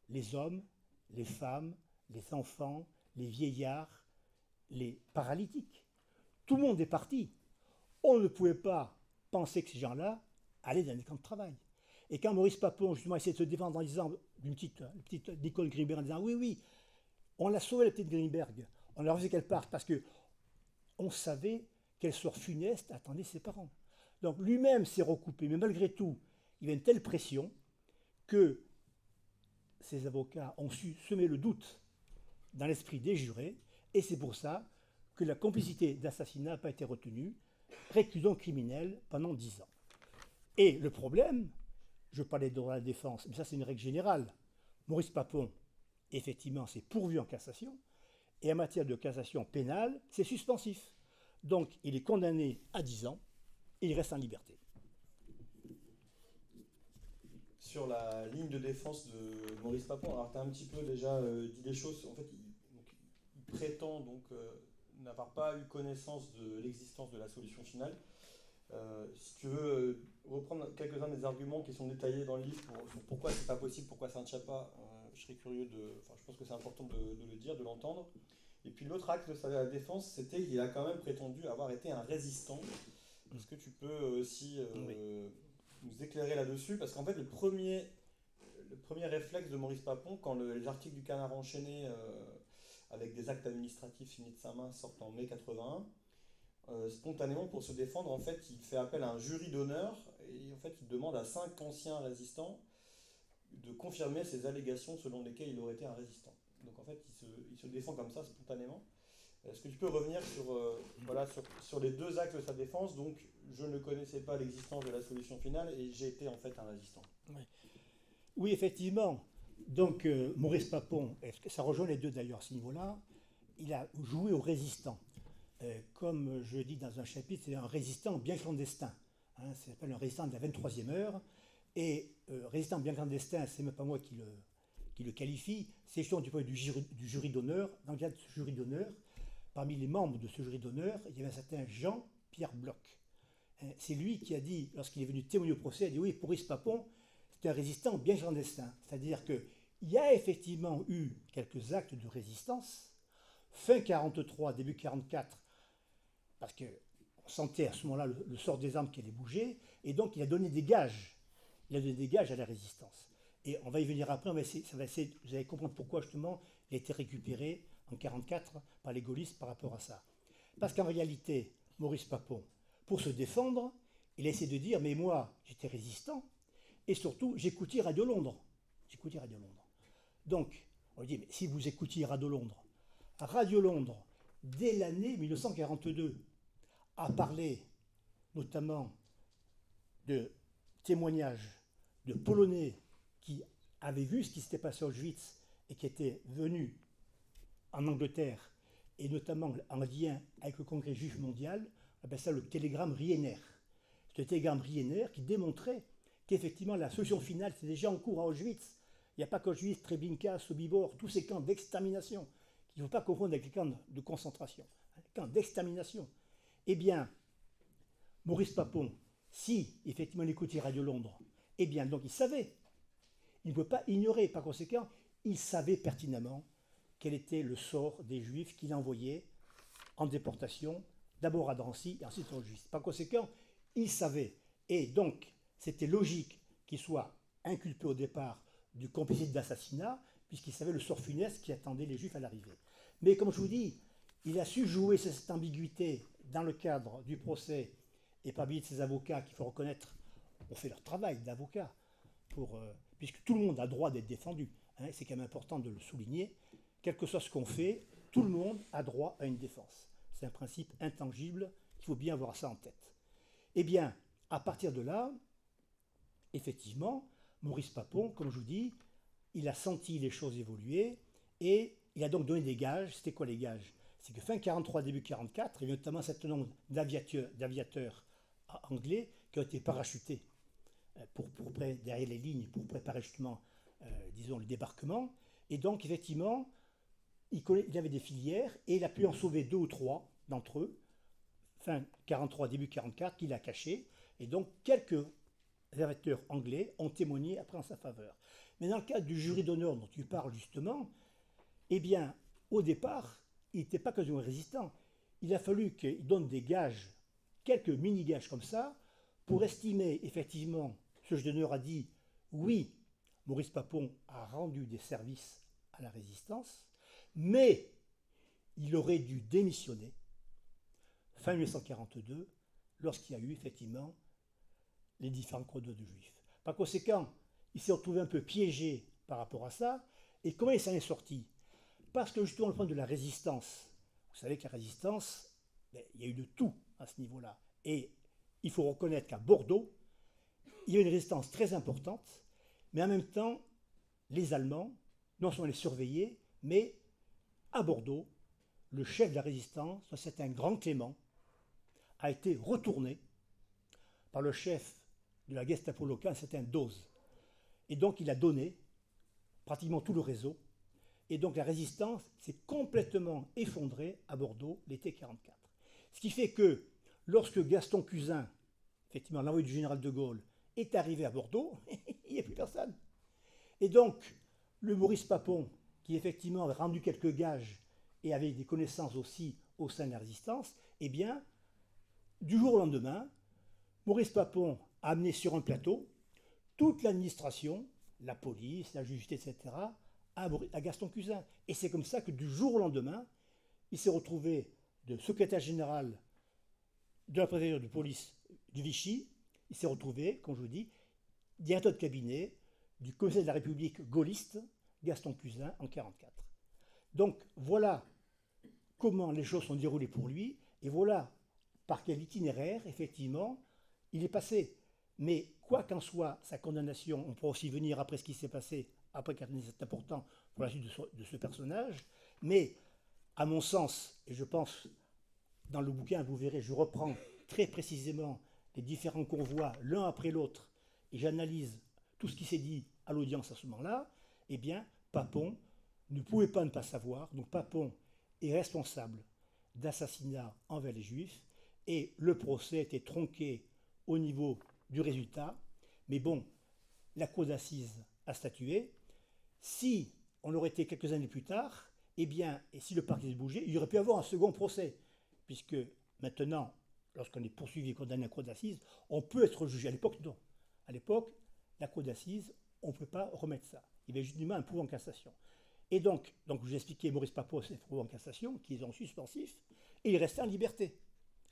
les hommes, les femmes, les enfants, les vieillards, les paralytiques, tout le monde est parti. On ne pouvait pas penser que ces gens-là allaient dans des camps de travail. Et quand Maurice Papon, justement, essayait de se défendre en disant, une petite Nicole Greenberg, en disant, oui, oui, on l'a sauvée, la petite Greenberg, on a refusé qu'elle parte parce qu'on savait quel sort funeste attendait ses parents. Donc lui-même s'est recoupé, mais malgré tout, il y avait une telle pression que ses avocats ont su semer le doute dans l'esprit des jurés, et c'est pour ça que la complicité d'assassinat n'a pas été retenue, réclusion criminelle pendant 10 ans. Et le problème, je parlais de droit à la défense, mais ça c'est une règle générale. Maurice Papon, effectivement, s'est pourvu en cassation, et en matière de cassation pénale, c'est suspensif. Donc il est condamné à 10 ans, et il reste en liberté. Sur la ligne de défense de Maurice Papon, alors tu as un petit peu déjà dit des choses. En fait, il prétend donc n'avoir pas eu connaissance de l'existence de la solution finale. Si tu veux reprendre quelques-uns des arguments qui sont détaillés dans le livre sur pourquoi c'est pas possible, pourquoi ça ne tient pas, je serais curieux de. Enfin, je pense que c'est important de le dire, de l'entendre. Et puis l'autre axe de sa défense, c'était qu'il a quand même prétendu avoir été un résistant. Est-ce que tu peux aussi Oui. nous éclairer là-dessus? Parce qu'en fait, le premier réflexe de Maurice Papon, quand les articles du Canard enchaîné avec des actes administratifs signés de sa main sortent en mai 81, spontanément pour se défendre, en fait, il fait appel à un jury d'honneur et en fait, il demande à 5 anciens résistants de confirmer ces allégations selon lesquelles il aurait été un résistant. Donc en fait, il se défend comme ça spontanément. Est-ce que tu peux revenir sur les deux axes de sa défense? Donc, je ne connaissais pas l'existence de la solution finale et j'ai été en fait un résistant. Oui, oui effectivement. Donc, Maurice Papon, ça rejoint les deux d'ailleurs à ce niveau-là, il a joué au résistant. Comme je dis dans un chapitre, c'est un résistant bien clandestin. Hein, ça s'appelle un résistant de la 23e heure. Et résistant bien clandestin, c'est même pas moi qui le qualifie, c'est justement du point de vue du jury d'honneur. Dans le cadre de ce jury d'honneur, parmi les membres de ce jury d'honneur, il y avait un certain Jean-Pierre Bloch. C'est lui qui a dit, lorsqu'il est venu témoigner au procès, il a dit oui, Maurice Papon, c'est un résistant bien clandestin. C'est-à-dire qu'il y a effectivement eu quelques actes de résistance, fin 43, début 44, parce qu'on sentait à ce moment-là le sort des armes qui allait bouger, et donc il a donné des gages. Il a donné des gages à la résistance. Et on va y venir après, vous allez comprendre pourquoi justement il a été récupéré en 1944 par les gaullistes par rapport à ça. Parce qu'en réalité, Maurice Papon, pour se défendre, il a essayé de dire, mais moi, j'étais résistant, et surtout, j'écoutais Radio Londres. J'écoutais Radio Londres. Donc, on lui dit, mais si vous écoutiez Radio Londres, dès l'année 1942, a parlé notamment de témoignages de Polonais qui avaient vu ce qui s'était passé à Auschwitz et qui étaient venus en Angleterre et notamment en lien avec le Congrès juif mondial, on appelle ça le télégramme Riener. C'est le télégramme Riener qui démontrait qu'effectivement la solution finale, c'est déjà en cours à Auschwitz. Il n'y a pas qu'Auschwitz, Treblinka, Sobibor, tous ces camps d'extermination, qu'il ne faut pas confondre avec les camps de concentration, les camps d'extermination. Eh bien, Maurice Papon, si effectivement il écoutait Radio Londres, eh bien donc il savait, il ne peut pas ignorer, par conséquent, il savait pertinemment quel était le sort des Juifs qu'il envoyait en déportation, d'abord à Drancy et ensuite en Auschwitz. Par conséquent, il savait, et donc c'était logique qu'il soit inculpé au départ du complicité d'assassinat, puisqu'il savait le sort funeste qui attendait les Juifs à l'arrivée. Mais comme je vous dis, il a su jouer cette ambiguïté dans le cadre du procès et parmi ses avocats, qu'il faut reconnaître, ont fait leur travail d'avocat, puisque tout le monde a droit d'être défendu. Hein, c'est quand même important de le souligner. Quel que soit ce qu'on fait, tout le monde a droit à une défense. C'est un principe intangible, il faut bien avoir ça en tête. Eh bien, à partir de là, effectivement, Maurice Papon, comme je vous dis, il a senti les choses évoluer et il a donc donné des gages. C'était quoi les gages? C'est que fin 1943, début 1944, il y a notamment un certain nombre d'aviateurs anglais qui ont été parachutés derrière les lignes pour préparer justement, disons, le débarquement. Et donc, effectivement, il y avait des filières et il a pu en sauver 2 ou 3 d'entre eux, fin 1943, début 1944, qu'il a cachés. Et donc, quelques aviateurs anglais ont témoigné après en sa faveur. Mais dans le cadre du jury d'honneur dont tu parles justement, eh bien, au départ, il n'était pas quasiment résistant. Il a fallu qu'il donne des gages, quelques mini-gages comme ça, pour estimer effectivement, ce jury d'honneur a dit, oui, Maurice Papon a rendu des services à la résistance, mais il aurait dû démissionner fin 1942, lorsqu'il y a eu effectivement les différents codes de juifs. Par conséquent, il s'est retrouvé un peu piégé par rapport à ça. Et comment il s'en est sorti? Parce que justement, le point de la résistance, vous savez que la résistance, il y a eu de tout à ce niveau-là. Et il faut reconnaître qu'à Bordeaux, il y a une résistance très importante, mais en même temps, les Allemands, non seulement les surveillaient, mais à Bordeaux, le chef de la résistance, un certain Grand Clément, a été retourné par le chef de la Gestapo locale, un certain Dose. Et donc il a donné pratiquement tout le réseau. Et donc la résistance s'est complètement effondrée à Bordeaux l'été 1944. Ce qui fait que lorsque Gaston Cusin, effectivement l'envoyé du général de Gaulle, est arrivé à Bordeaux, il n'y a plus personne. Et donc le Maurice Papon, qui effectivement avait rendu quelques gages et avait des connaissances aussi au sein de la résistance, eh bien, du jour au lendemain, Maurice Papon a amené sur un plateau toute l'administration, la police, la justice, etc., à Gaston Cusin. Et c'est comme ça que du jour au lendemain, il s'est retrouvé de secrétaire général de la préfecture de police du Vichy, il s'est retrouvé, comme je vous dis, directeur de cabinet du commissaire de la République gaulliste, Gaston Cusin, en 1944. Donc voilà comment les choses sont déroulées pour lui, et voilà par quel itinéraire, effectivement, il est passé. Mais quoi qu'en soit sa condamnation, on pourra aussi venir après ce qui s'est passé, après c'est important pour la suite de ce personnage, mais à mon sens, et je pense, dans le bouquin, vous verrez, je reprends très précisément les différents convois l'un après l'autre, et j'analyse tout ce qui s'est dit à l'audience à ce moment-là, eh bien, Papon ne pouvait pas ne pas savoir, donc Papon est responsable d'assassinats envers les Juifs, et le procès a été tronqué au niveau du résultat, mais bon, la cour d'assises a statué. Si on aurait été quelques années plus tard, eh bien, et si le parquet se bougeait, il y aurait pu avoir un second procès, puisque maintenant, lorsqu'on est poursuivi et condamné à la cour d'assises, on peut être jugé. À l'époque, non. À l'époque, la cour d'assises, on ne peut pas remettre ça. Il y avait justement un pourvoi en cassation. Et donc je vous ai expliqué, Maurice Papon, c'est pourvoi en cassation, qui est en suspensif, et il est resté en liberté.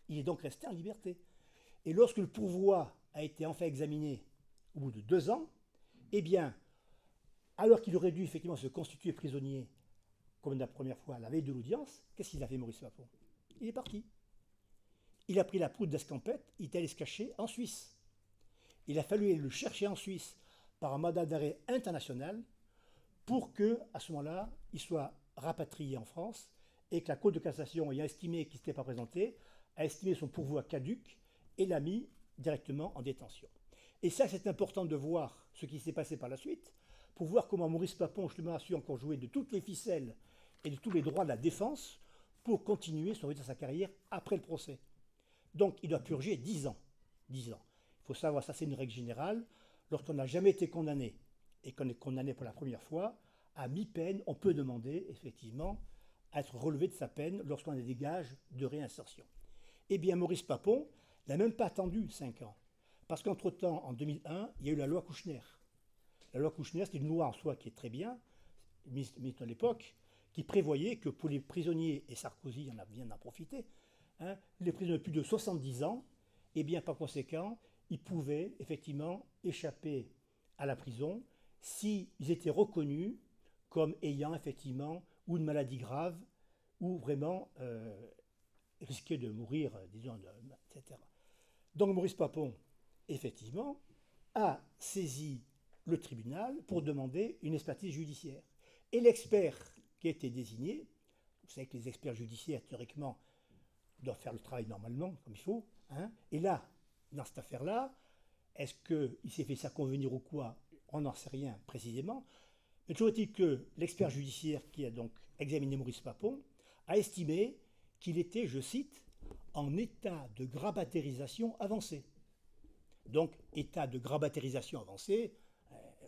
Il est donc resté en liberté. Et lorsque le pourvoi a été enfin examiné au bout de 2 ans, eh bien, alors qu'il aurait dû effectivement se constituer prisonnier, comme la première fois à la veille de l'audience, qu'est-ce qu'il a fait, Maurice Papon? Il est parti. Il a pris la poudre d'escampette, il est allé se cacher en Suisse. Il a fallu aller le chercher en Suisse par un mandat d'arrêt international pour que, à ce moment-là, il soit rapatrié en France et que la Cour de cassation, ayant estimé qu'il ne s'était pas présenté, a estimé son pourvoi caduc et l'a mis directement en détention. Et ça, c'est important de voir ce qui s'est passé par la suite, pour voir comment Maurice Papon, justement, a su encore jouer de toutes les ficelles et de tous les droits de la défense pour continuer sa carrière après le procès. Donc, il doit purger 10 ans. 10 ans. Il faut savoir, ça c'est une règle générale, lorsqu'on n'a jamais été condamné et qu'on est condamné pour la première fois, à mi-peine, on peut demander, effectivement, à être relevé de sa peine lorsqu'on a des gages de réinsertion. Eh bien, Maurice Papon n'a même pas attendu 5 ans. Parce qu'entre-temps, en 2001, il y a eu la loi Kouchner. La loi Kouchner, c'est une loi en soi qui est très bien, mise à l'époque, qui prévoyait que pour les prisonniers, et Sarkozy en a bien en profité, les prisonniers de plus de 70 ans, eh bien, par conséquent, ils pouvaient effectivement échapper à la prison s'ils étaient reconnus comme ayant effectivement ou une maladie grave ou vraiment risquaient de mourir, disons, etc. Donc Maurice Papon, effectivement, a saisi le tribunal pour demander une expertise judiciaire. Et l'expert qui a été désigné, vous savez que les experts judiciaires, théoriquement, doivent faire le travail normalement, comme il faut, et là, dans cette affaire-là, est-ce qu'il s'est fait ça convenir ou quoi? On n'en sait rien précisément. Mais toujours est-il que l'expert judiciaire qui a donc examiné Maurice Papon a estimé qu'il était, je cite, en état de grabatarisation avancée. Donc, état de grabatarisation avancé,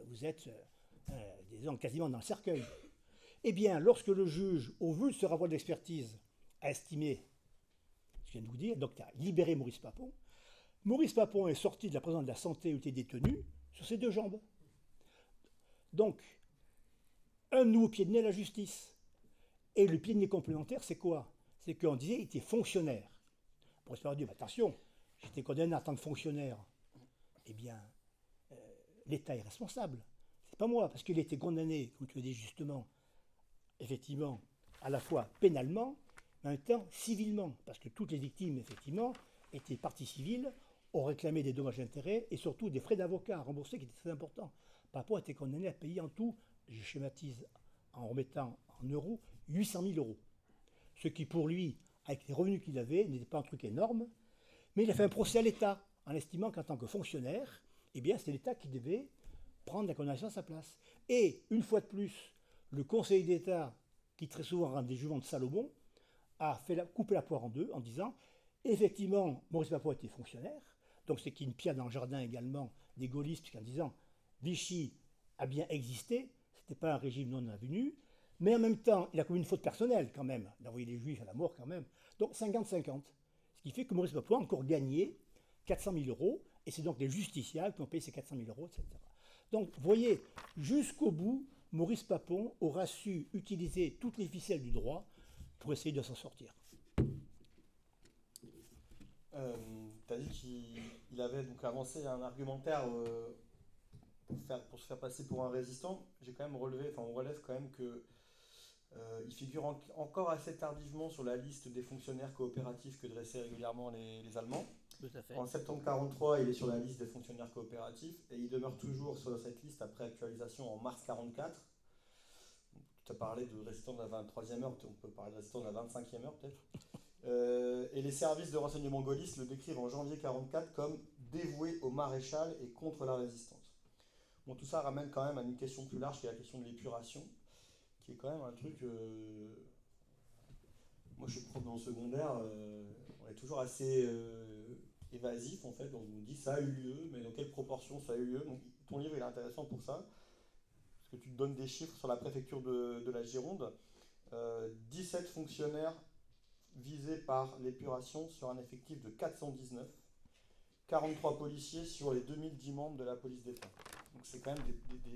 vous êtes, disons, quasiment dans le cercueil. Eh bien, lorsque le juge, au vu de ce rapport d'expertise, a estimé, je viens de vous dire, donc a libéré Maurice Papon est sorti de la prison de la santé où il était détenu sur ses 2 jambes. Donc, un nouveau pied de nez à la justice. Et le pied de nez complémentaire, c'est quoi? C'est qu'on disait qu'il était fonctionnaire. Maurice Papon dit, attention, j'étais condamné en tant que fonctionnaire. Eh bien, l'État est responsable. C'est pas moi, parce qu'il était condamné, comme tu l'as dit justement, effectivement, à la fois pénalement, mais en même temps civilement, parce que toutes les victimes, effectivement, étaient parties civiles, ont réclamé des dommages et intérêts et surtout des frais d'avocat remboursés qui étaient très importants. Papon a été condamné à payer en tout, je schématise en remettant en euros, 800 000 euros. Ce qui pour lui, avec les revenus qu'il avait, n'était pas un truc énorme, mais il a fait un procès à l'État en estimant qu'en tant que fonctionnaire, eh bien, c'est l'État qui devait prendre la condamnation à sa place. Et, une fois de plus, le Conseil d'État, qui très souvent rend des jugements de Salomon, a coupé la poire en deux en disant, effectivement, Maurice Papon était fonctionnaire, donc c'est qu'il y a une pierre dans le jardin également des gaullistes, puisqu'en disant, Vichy a bien existé, ce n'était pas un régime non avenu, mais en même temps, il a commis une faute personnelle quand même, d'envoyer les juifs à la mort quand même, donc 50-50. Ce qui fait que Maurice Papon a encore gagné 400 000 euros, et c'est donc les justiciables qui ont payé ces 400 000 euros, etc. Donc, vous voyez, jusqu'au bout, Maurice Papon aura su utiliser toutes les ficelles du droit pour essayer de s'en sortir. Tu as dit qu'il avait donc avancé un argumentaire pour se faire passer pour un résistant. J'ai quand même relevé, on relève quand même que il figure encore assez tardivement sur la liste des fonctionnaires coopératifs que dressaient régulièrement les Allemands. Tout à fait. En septembre 1943, il est sur la liste des fonctionnaires coopératifs et il demeure toujours sur cette liste après actualisation en mars 1944. Tu as parlé de résistant de la 23e heure, on peut parler de résistant de la 25e heure peut-être. Et les services de renseignement gaullistes le décrivent en janvier 1944 comme dévoué au maréchal et contre la résistance. Bon, tout ça ramène quand même à une question plus large qui est la question de l'épuration, qui est quand même un truc... moi je suis prof dans le secondaire, on est toujours assez évasif en fait, donc on nous dit ça a eu lieu, mais dans quelle proportion ça a eu lieu. Donc ton livre il est intéressant pour ça, parce que tu te donnes des chiffres sur la préfecture de la Gironde. 17 fonctionnaires visés par l'épuration sur un effectif de 419, 43 policiers sur les 2010 membres de la police d'État. Donc c'est quand même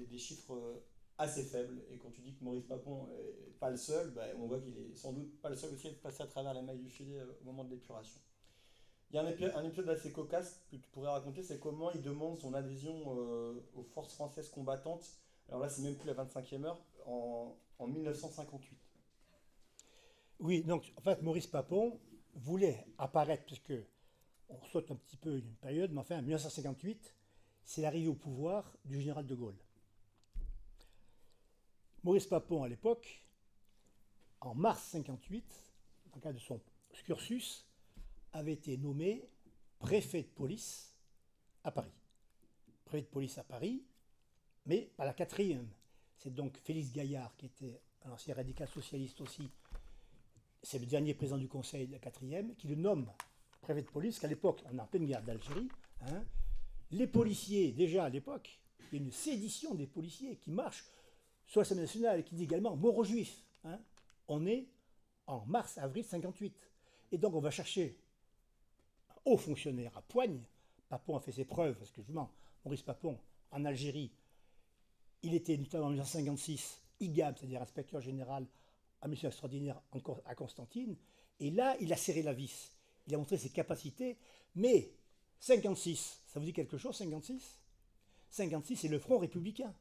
des chiffres assez faibles, et quand tu dis que Maurice Papon n'est pas le seul, on voit qu'il est sans doute pas le seul aussi à être passé à travers la maille du filet au moment de l'épuration. Il y a un épisode assez cocasse que tu pourrais raconter, c'est comment il demande son adhésion aux forces françaises combattantes, alors là c'est même plus la 25e heure, en 1958. Oui, donc en fait Maurice Papon voulait apparaître, puisque on saute un petit peu une période, mais enfin en 1958, c'est l'arrivée au pouvoir du général de Gaulle. Maurice Papon à l'époque en mars 58, dans le cadre de son cursus, avait été nommé préfet de police à Paris. Préfet de police à Paris, mais pas la quatrième. C'est donc Félix Gaillard, qui était un ancien radical socialiste aussi, c'est le dernier président du Conseil de la quatrième, qui le nomme préfet de police, qu'à l'époque, on est en pleine guerre d'Algérie. Hein, les policiers, déjà à l'époque, il y a une sédition des policiers qui marche sur l'Assemblée nationale et qui dit également mort aux juifs. Hein. On est en mars-avril 58. Et donc on va chercher un haut fonctionnaire à Poigne. Papon a fait ses preuves, parce que justement, Maurice Papon, en Algérie, il était notamment en 1956 IGAM, c'est-à-dire inspecteur général à mission extraordinaire à Constantine. Et là, il a serré la vis. Il a montré ses capacités. Mais 56, ça vous dit quelque chose, 56 56, c'est le Front républicain.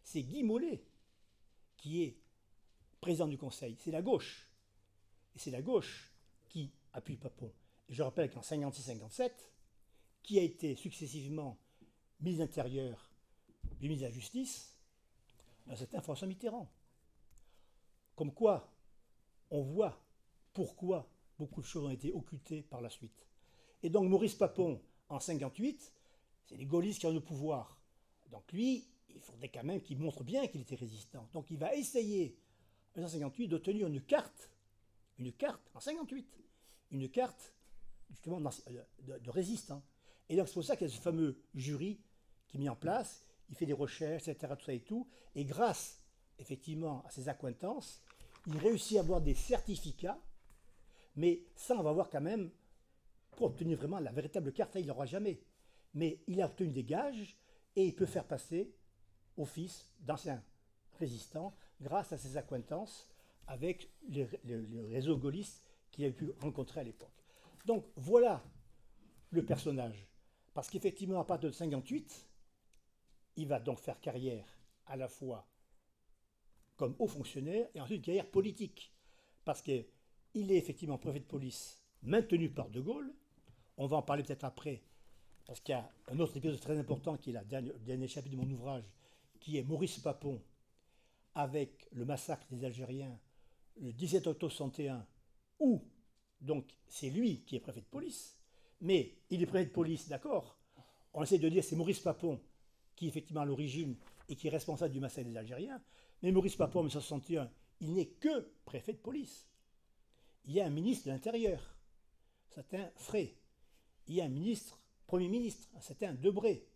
C'est Guy Mollet qui est président du Conseil. C'est la gauche. Et c'est la gauche qui appuie Papon. Et je rappelle qu'en 56-57, qui a été successivement ministre de l'Intérieur puis ministre de la Justice, un certain François Mitterrand. Comme quoi, on voit pourquoi beaucoup de choses ont été occultées par la suite. Et donc Maurice Papon, en 58, c'est les gaullistes qui ont le pouvoir. Donc lui, il faudrait quand même qu'il montre bien qu'il était résistant. Donc il va essayer, en 1958, d'obtenir une carte en 58, une carte justement de résistant. Et donc c'est pour ça qu'il y a ce fameux jury qui est mis en place, il fait des recherches, etc., tout ça et tout, et grâce effectivement à ses accointances, il réussit à avoir des certificats, mais ça on va voir quand même, pour obtenir vraiment la véritable carte, il n'aura jamais. Mais il a obtenu des gages et il peut faire passer office d'ancien résistant grâce à ses accointances avec le réseau gaulliste qu'il a pu rencontrer à l'époque. Donc voilà le personnage. Parce qu'effectivement, à partir de 1958, il va donc faire carrière à la fois comme haut fonctionnaire et ensuite carrière politique. Parce qu'il est effectivement préfet de police maintenu par De Gaulle. On va en parler peut-être après, parce qu'il y a un autre épisode très important qui est le dernier chapitre de mon ouvrage, qui est Maurice Papon avec le massacre des Algériens le 17 octobre 61, où donc c'est lui qui est préfet de police, mais il est préfet de police, d'accord. On essaie de dire c'est Maurice Papon qui est effectivement à l'origine et qui est responsable du massacre des Algériens, mais Maurice Papon en 1961, il n'est que préfet de police. Il y a un ministre de l'Intérieur, un certain Frey. Il y a un ministre, Premier ministre, un certain Debré.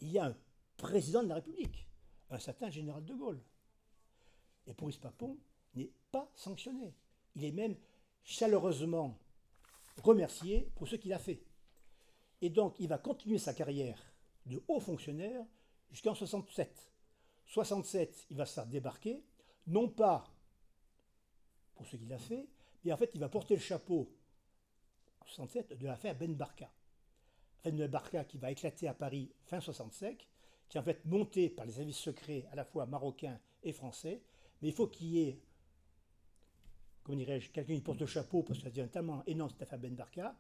Il y a un président de la République, un certain général de Gaulle. Et Maurice Papon n'est pas sanctionné. Il est même chaleureusement remercié pour ce qu'il a fait. Et donc, il va continuer sa carrière de haut fonctionnaire jusqu'en 67. 67, il va se faire débarquer, non pas pour ce qu'il a fait, mais en fait, il va porter le chapeau en 67 de l'affaire Ben Barka. L'affaire Ben Barka qui va éclater à Paris fin 65, qui est en fait montée par les services secrets à la fois marocains et français, mais il faut qu'il y ait, comment dirais-je, quelqu'un qui porte le chapeau parce que ça devient tellement énorme cette affaire Ben Barka.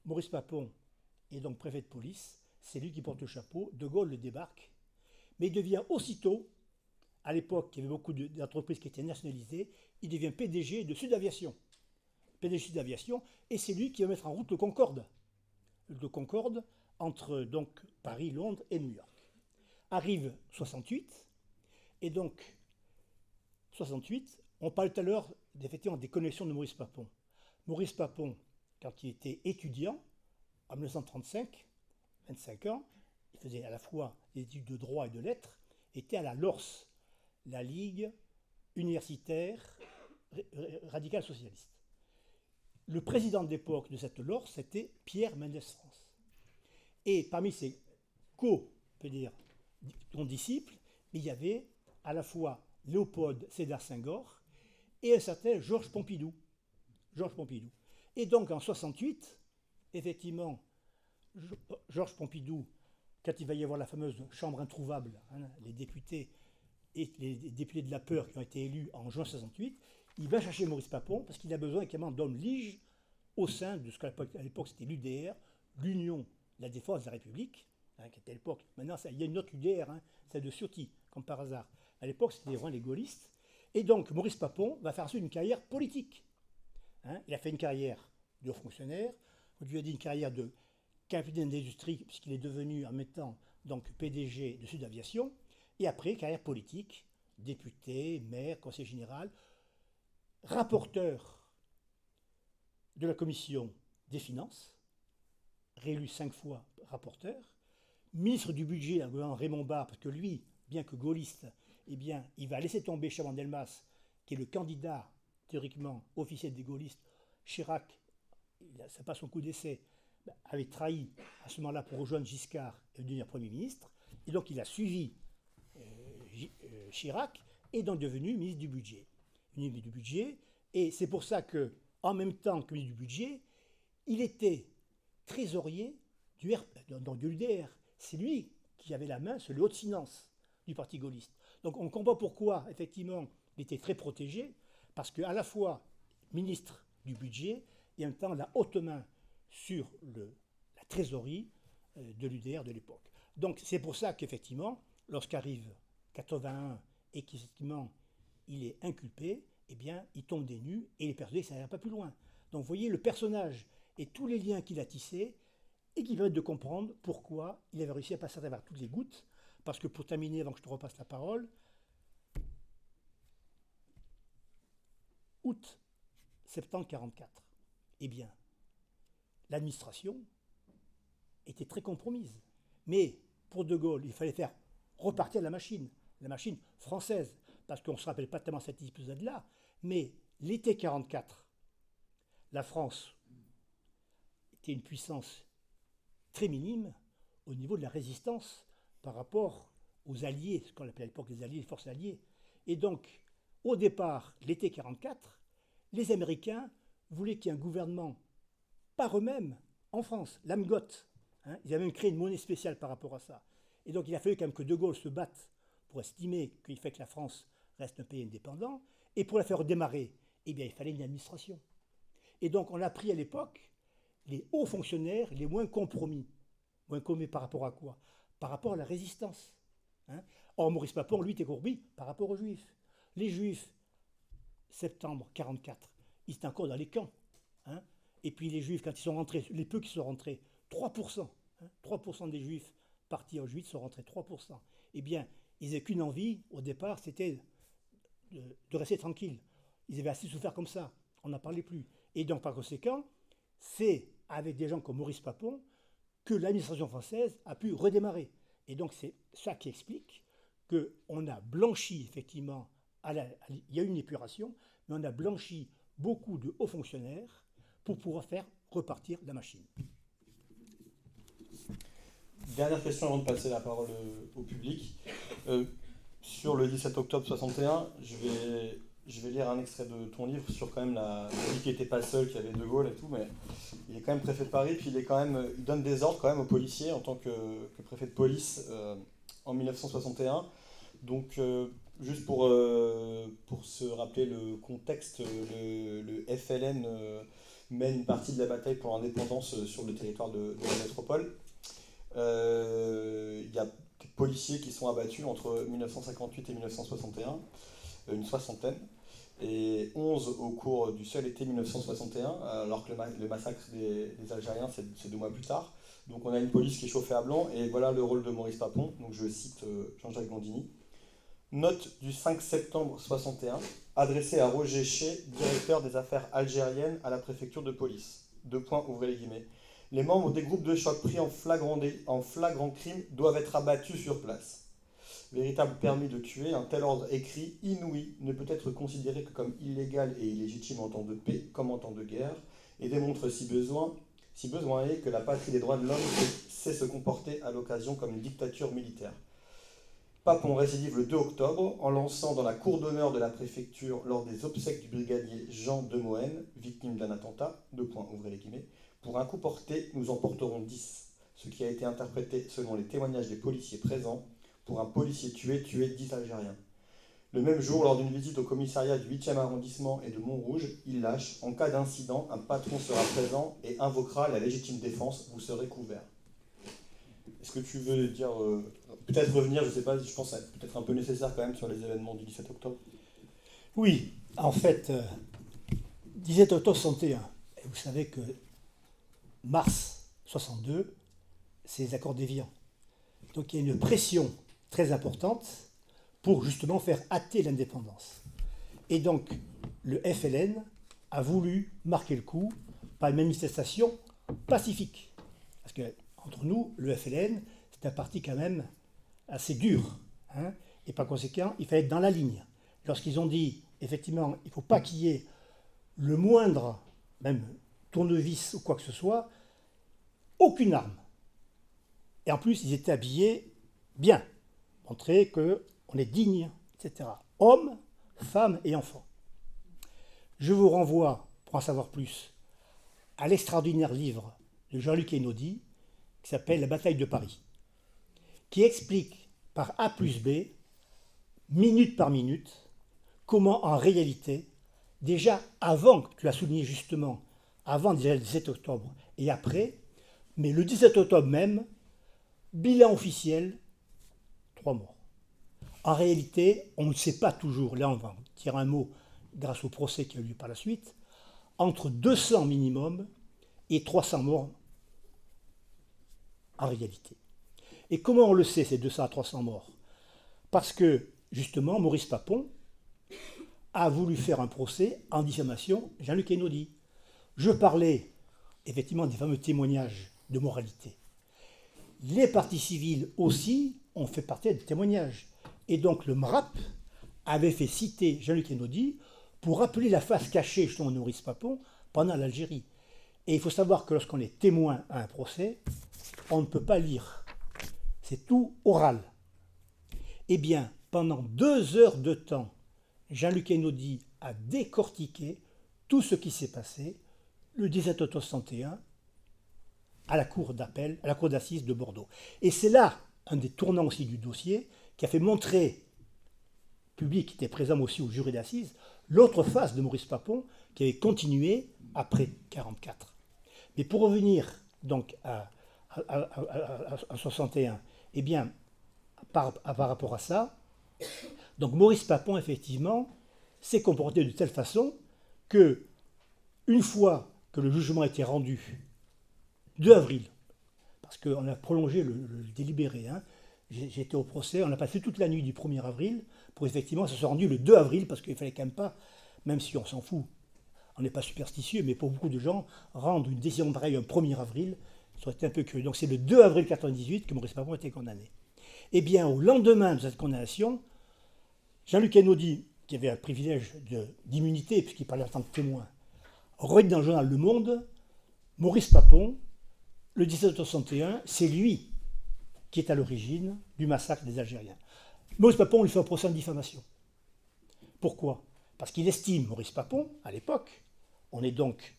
Maurice Papon est donc préfet de police, c'est lui qui porte le chapeau, De Gaulle le débarque, mais il devient aussitôt, à l'époque il y avait beaucoup d'entreprises qui étaient nationalisées, il devient PDG de Sud Aviation. PDG Sud Aviation, et c'est lui qui va mettre en route le Concorde. Le Concorde entre donc Paris, Londres et New York. Arrive 68, et donc 68, on parle tout à l'heure effectivement des connexions de Maurice Papon. Maurice Papon, quand il était étudiant, en 1935, 25 ans, il faisait à la fois des études de droit et de lettres, était à la LORS, la Ligue universitaire radicale socialiste. Le président de l'époque de cette LORS, c'était Pierre Mendès France. Et parmi ses condisciples, il y avait à la fois Léopold Sédar Senghor et un certain Georges Pompidou. Georges Pompidou. Et donc en 68, effectivement, Georges Pompidou, quand il va y avoir la fameuse chambre introuvable, hein, les députés et les députés de la peur qui ont été élus en juin 68, il va chercher Maurice Papon parce qu'il a besoin également d'hommes liges au sein de ce qu'à l'époque c'était l'UDR, l'Union de la défense de la République, hein, qui était à l'époque. Maintenant, il y a une autre UDR, hein, celle de Ciotti, comme par hasard. À l'époque, c'était vraiment les gaullistes. Et donc, Maurice Papon va faire ensuite une carrière politique. Hein, il a fait une carrière de haut fonctionnaire, on lui a dit une carrière de capitaine d'industrie, puisqu'il est devenu en même temps donc PDG de Sud Aviation, et après, carrière politique, député, maire, conseiller général, rapporteur de la commission des finances, réélu 5 fois rapporteur, ministre du budget dans le gouvernement Raymond Barre, parce que lui, bien que gaulliste, eh bien, il va laisser tomber Chaban-Delmas, qui est le candidat, théoriquement, officiel des gaullistes. Chirac, c'est pas son coup d'essai, avait trahi à ce moment-là pour rejoindre Giscard et devenir Premier ministre. Et donc, il a suivi Chirac et donc devenu ministre du budget. Ministre du budget. Et c'est pour ça que, en même temps que ministre du budget, il était trésorier de l'UDR. C'est lui qui avait la main sur les hautes finances du parti gaulliste. Donc on comprend pourquoi, effectivement, il était très protégé, parce qu'à la fois ministre du budget et en même temps la haute main sur la trésorerie de l'UDR de l'époque. Donc c'est pour ça qu'effectivement, lorsqu'arrive 81 et qu'effectivement il est inculpé, eh bien il tombe des nues et il est persuadé que ça n'ira pas plus loin. Donc vous voyez le personnage et tous les liens qu'il a tissés et qui permettent de comprendre pourquoi il avait réussi à passer à travers toutes les gouttes. Parce que pour terminer, avant que je te repasse la parole, août, septembre 1944, eh bien, l'administration était très compromise. Mais pour De Gaulle, il fallait faire repartir la machine française, parce qu'on ne se rappelle pas tellement cet épisode-là, mais l'été 1944, la France était une puissance très minime au niveau de la résistance par rapport aux alliés, ce qu'on appelait à l'époque les alliés, les forces alliées. Et donc, au départ, l'été 1944, les Américains voulaient qu'il y ait un gouvernement par eux-mêmes en France, l'AMGOT. Hein, ils avaient même créé une monnaie spéciale par rapport à ça. Et donc, il a fallu quand même que De Gaulle se batte pour estimer qu'il fait que la France reste un pays indépendant. Et pour la faire redémarrer, eh bien, il fallait une administration. Et donc, on a pris à l'époque les hauts fonctionnaires les moins compromis. Moins compromis par rapport à quoi? Par rapport à la résistance. Hein. Or, Maurice Papon, lui, était compromis par rapport aux Juifs. Les Juifs, septembre 1944, ils étaient encore dans les camps. Hein. Et puis les Juifs, quand ils sont rentrés, les peu qui sont rentrés, 3%, hein, 3% des Juifs partis en Juifs sont rentrés, 3%. Eh bien, ils n'avaient qu'une envie, au départ, c'était de rester tranquilles. Ils avaient assez souffert comme ça, on n'en parlait plus. Et donc, par conséquent, c'est avec des gens comme Maurice Papon que l'administration française a pu redémarrer. Et donc, c'est ça qui explique qu'on a blanchi, effectivement, il y a eu une épuration, mais on a blanchi beaucoup de hauts fonctionnaires pour pouvoir faire repartir la machine. Dernière question avant de passer la parole au public. Sur le 17 octobre 61, je vais lire un extrait de ton livre sur quand même la vie qui n'était pas seule, qui avait De Gaulle et tout, mais il est quand même préfet de Paris, puis il donne des ordres quand même aux policiers en tant que préfet de police en 1961. Donc juste pour se rappeler le contexte, le FLN mène une partie de la bataille pour l'indépendance sur le territoire de la métropole. Il y a des policiers qui sont abattus entre 1958 et 1961, une soixantaine, et 11 au cours du seul été 1961, alors que le massacre des Algériens, c'est 2 mois plus tard. Donc on a une police qui est chauffée à blanc, et voilà le rôle de Maurice Papon. Donc je cite Jean-Jacques Blandini. Note du 5 septembre 61, adressée à Roger Chez, directeur des affaires algériennes à la préfecture de police. 2 points, ouvrez les guillemets. Les membres des groupes de choc pris en flagrant crime doivent être abattus sur place. Véritable permis de tuer, un tel ordre écrit inouï ne peut être considéré que comme illégal et illégitime en temps de paix comme en temps de guerre, et démontre si besoin est que la patrie des droits de l'homme sait se comporter à l'occasion comme une dictature militaire. Papon récidive le 2 octobre en lançant dans la cour d'honneur de la préfecture lors des obsèques du brigadier Jean de Mohen, victime d'un attentat, 2 points, ouvrez les guillemets, pour un coup porté, nous en porterons 10, ce qui a été interprété selon les témoignages des policiers présents, pour un policier tué 10 Algériens. Le même jour, lors d'une visite au commissariat du 8e arrondissement et de Montrouge, il lâche, en cas d'incident, un patron sera présent et invoquera la légitime défense, vous serez couverts. Est-ce que tu veux dire, peut-être revenir, je ne sais pas, je pense que c'est peut-être un peu nécessaire quand même sur les événements du 17 octobre. Oui, en fait, 17 octobre 61, et vous savez que mars 62, c'est les accords d'Évian. Donc il y a une pression très importante pour justement faire hâter l'indépendance. Et donc le FLN a voulu marquer le coup par une manifestation pacifique. Parce que entre nous, le FLN, c'est un parti quand même assez dur. Hein, et par conséquent, il fallait être dans la ligne. Lorsqu'ils ont dit, effectivement, il ne faut pas qu'il y ait le moindre, même tournevis ou quoi que ce soit, aucune arme. Et en plus, ils étaient habillés bien, montrer qu'on est digne, etc. Hommes, femmes et enfants. Je vous renvoie, pour en savoir plus, à l'extraordinaire livre de Jean-Luc Einaudi, qui s'appelle La bataille de Paris, qui explique par A plus B, minute par minute, comment en réalité, déjà avant, tu l'as souligné justement, avant déjà le 17 octobre et après, mais le 17 octobre même, bilan officiel, 3 morts. En réalité, on ne sait pas toujours, là on va dire un mot grâce au procès qui a eu lieu par la suite, entre 200 minimum et 300 morts en réalité. Et comment on le sait, ces 200 à 300 morts? Parce que, justement, Maurice Papon a voulu faire un procès en diffamation Jean-Luc Einaudi. Je parlais effectivement des fameux témoignages de moralité. Les partis civils aussi ont fait partie des témoignages. Et donc le MRAP avait fait citer Jean-Luc Einaudi pour rappeler la face cachée justement de Maurice Papon pendant l'Algérie. Et il faut savoir que lorsqu'on est témoin à un procès, on ne peut pas lire. C'est tout oral. Eh bien, pendant 2 heures de temps, Jean-Luc Einaudi a décortiqué tout ce qui s'est passé le 17 octobre 61 à la cour d'appel, à la cour d'assises de Bordeaux. Et c'est là un des tournants aussi du dossier qui a fait montrer, public qui était présent aussi au jury d'assises, l'autre face de Maurice Papon qui avait continué après 1944. Mais pour revenir donc à 61, eh bien, par rapport à ça, donc Maurice Papon, effectivement, s'est comporté de telle façon que, une fois que le jugement a été rendu, 2 avril, parce qu'on a prolongé le délibéré, hein, j'ai été au procès, on a passé toute la nuit du 1er avril, pour effectivement, ça s'est rendu le 2 avril, parce qu'il fallait quand même pas, même si on s'en fout, on n'est pas superstitieux, mais pour beaucoup de gens, rendre une décision pareille un 1er avril, ça aurait été un peu curieux. Donc c'est le 2 avril 1998 que Maurice Papon a été condamné. Eh bien, au lendemain de cette condamnation, Jean-Luc Einaudi, qui avait un privilège d'immunité, puisqu'il parlait en tant que témoin, redit dans le journal Le Monde, Maurice Papon, le 17 octobre 61, c'est lui qui est à l'origine du massacre des Algériens. Maurice Papon lui fait un procès en diffamation. Pourquoi? Parce qu'il estime, Maurice Papon, à l'époque, on est donc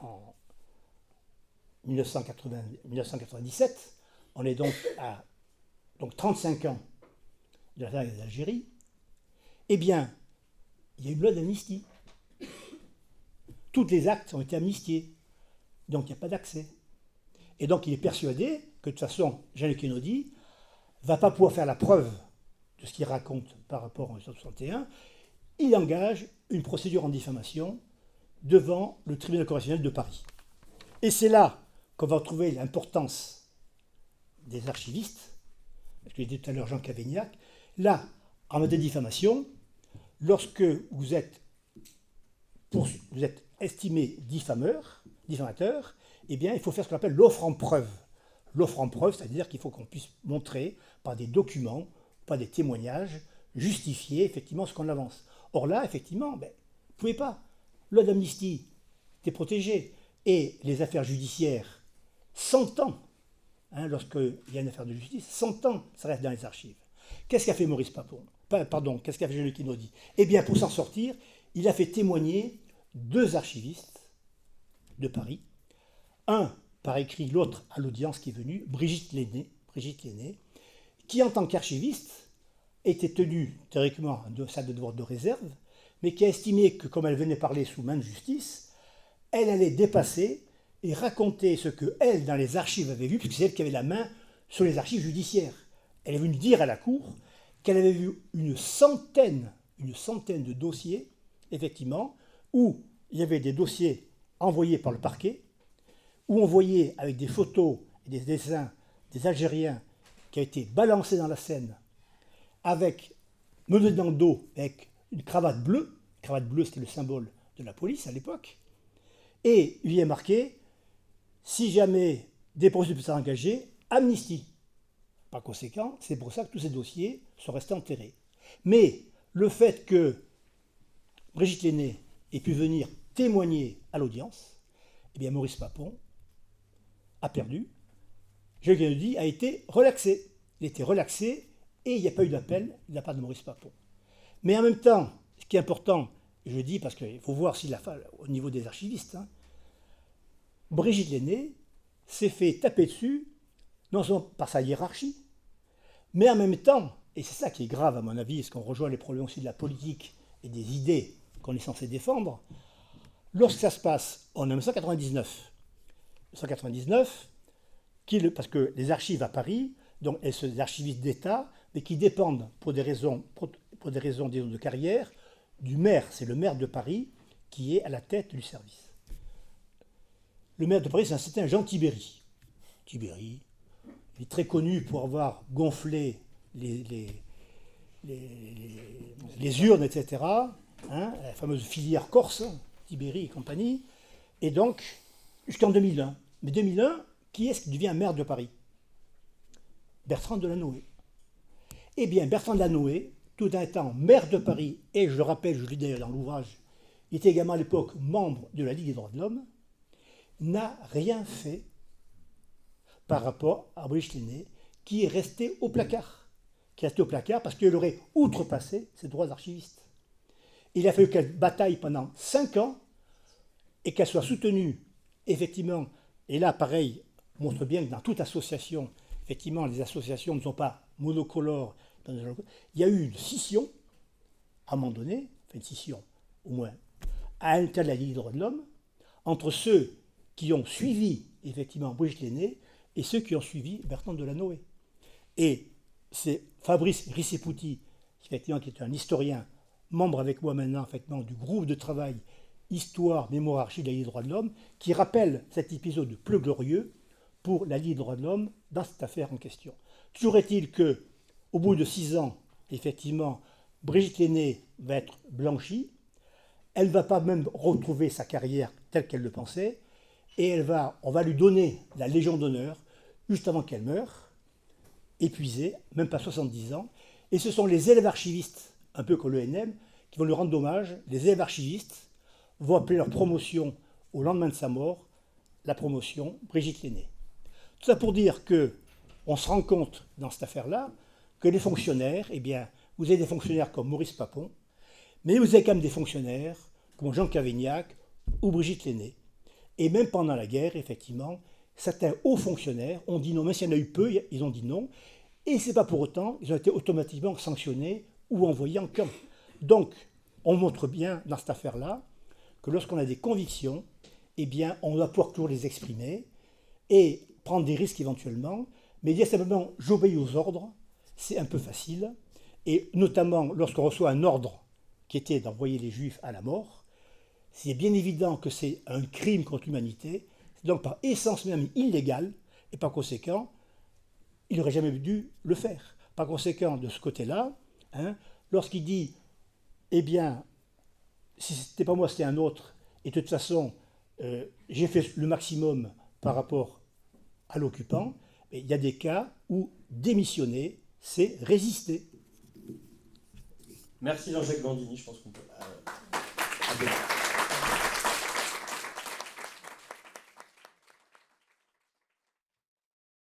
en 1997, on est donc à 35 ans de la guerre d'Algérie, eh bien, il y a une loi d'amnistie. Tous les actes ont été amnistiés, donc il n'y a pas d'accès. Et donc il est persuadé que de toute façon, Jean-Luc Einaudi ne va pas pouvoir faire la preuve de ce qu'il raconte par rapport à 1961. Il engage une procédure en diffamation devant le tribunal correctionnel de Paris. Et c'est là qu'on va retrouver l'importance des archivistes, parce que j'ai dit tout à l'heure Jean Cavaignac. Là, en matière de diffamation, lorsque vous êtes estimé diffamateur, eh bien, il faut faire ce qu'on appelle l'offre en preuve. L'offre en preuve, c'est-à-dire qu'il faut qu'on puisse montrer par des documents, par des témoignages, justifier effectivement ce qu'on avance. Or là, effectivement, vous ne pouvez pas. Loi d'amnistie, t'es protégé. Et les affaires judiciaires, 100 ans, lorsqu'il y a une affaire de justice, 100 ans, ça reste dans les archives. Qu'est-ce qu'a fait Maurice Papon? Qu'est-ce qu'a fait Jean-Luc Einaudi? Eh bien, pour s'en sortir, il a fait témoigner 2 archivistes de Paris, un par écrit, l'autre à l'audience qui est venue, Brigitte Lenné, qui en tant qu'archiviste était tenue théoriquement de sa devoir de réserve, mais qui a estimé que comme elle venait parler sous main de justice, elle allait dépasser et raconter ce que elle, dans les archives, avait vu, puisque c'est elle qui avait la main sur les archives judiciaires. Elle est venue dire à la cour qu'elle avait vu une centaine une centaine de dossiers, effectivement, où il y avait des dossiers envoyés par le parquet, où on voyait avec des photos et des dessins des Algériens qui a été balancé dans la Seine avec, mené dans le dos avec une cravate bleue. La cravate bleue, c'était le symbole de la police à l'époque. Et il y est marqué, si jamais des procédures sont engagées, amnistie. Par conséquent, c'est pour ça que tous ces dossiers sont restés enterrés. Mais le fait que Brigitte Lenné ait pu venir témoigner à l'audience, eh bien Maurice Papon a perdu. Jean Kennedy a été relaxé. Il a été relaxé et il n'y a pas eu d'appel de la part de Maurice Papon. Mais en même temps, ce qui est important, je le dis parce qu'il faut voir si au niveau des archivistes, Brigitte Lenné s'est fait taper dessus, non seulement par sa hiérarchie, mais en même temps, et c'est ça qui est grave à mon avis, parce qu'on rejoint les problèmes aussi de la politique et des idées qu'on est censé défendre, lorsque ça se passe en 1999, parce que les archives à Paris, donc elles sont des archivistes d'État, mais qui dépendent pour des raisons disons, de carrière du maire. C'est le maire de Paris qui est à la tête du service. Le maire de Paris, c'est un certain Jean Tibéri. Tibéri, il est très connu pour avoir gonflé les urnes, etc. La fameuse filière corse, Tibéri et compagnie. Et donc, jusqu'en 2001. Mais 2001, qui est-ce qui devient maire de Paris? Bertrand Delanoë. Eh bien, Bertrand Delanoë, tout en étant maire de Paris, et je le rappelle, je le dis d'ailleurs dans l'ouvrage, il était également à l'époque membre de la Ligue des droits de l'homme, n'a rien fait par rapport à Brigitte Lenné, qui est resté au placard. Parce qu'elle aurait outrepassé ses droits d'archiviste. Il a fallu qu'elle bataille pendant 5 ans et qu'elle soit soutenue, effectivement. Et là, pareil, montre bien que dans toute association, effectivement, les associations ne sont pas monocolores. Il y a eu une scission, à un moment donné, enfin une scission, au moins, à l'intérieur de la Ligue des droits de l'homme, entre ceux qui ont suivi, effectivement, Brigitte Lenné et ceux qui ont suivi Bertrand Delanoë. Et c'est Fabrice Riceputi, effectivement, qui est un historien, membre avec moi maintenant, effectivement, du groupe de travail Histoire, Mémoire, Archives de la Ligue des droits de l'homme, qui rappelle cet épisode peu glorieux pour la Ligue des droits de l'homme dans cette affaire en question. Toujours est-il que, au bout de 6 ans, effectivement, Brigitte Lenné va être blanchie. Elle ne va pas même retrouver sa carrière telle qu'elle le pensait. Et on va lui donner la Légion d'honneur juste avant qu'elle meure, épuisée, même pas 70 ans. Et ce sont les élèves archivistes, un peu comme l'ENM, qui vont lui rendre hommage. Les élèves archivistes vont appeler leur promotion au lendemain de sa mort, la promotion Brigitte Lenné. Tout ça pour dire qu'on se rend compte dans cette affaire-là que les fonctionnaires, eh bien, vous avez des fonctionnaires comme Maurice Papon, mais vous avez quand même des fonctionnaires comme Jean Cavaignac ou Brigitte Lenné. Et même pendant la guerre, effectivement, certains hauts fonctionnaires ont dit non, mais s'il y en a eu peu, ils ont dit non. Et ce n'est pas pour autant, ils ont été automatiquement sanctionnés ou envoyés en camp. Donc, on montre bien dans cette affaire-là que lorsqu'on a des convictions, eh bien, on doit pouvoir toujours les exprimer et prendre des risques éventuellement. Mais dire simplement « j'obéis aux ordres », c'est un peu facile. Et notamment lorsqu'on reçoit un ordre qui était d'envoyer les Juifs à la mort, c'est bien évident que c'est un crime contre l'humanité, c'est donc par essence même illégal, et par conséquent, il n'aurait jamais dû le faire. Par conséquent, de ce côté-là, lorsqu'il dit « eh bien, si ce n'était pas moi, c'était un autre, et de toute façon, j'ai fait le maximum par rapport à l'occupant », il y a des cas où démissionner, c'est résister. Merci Jean-Jacques Gandini, je pense qu'on peut...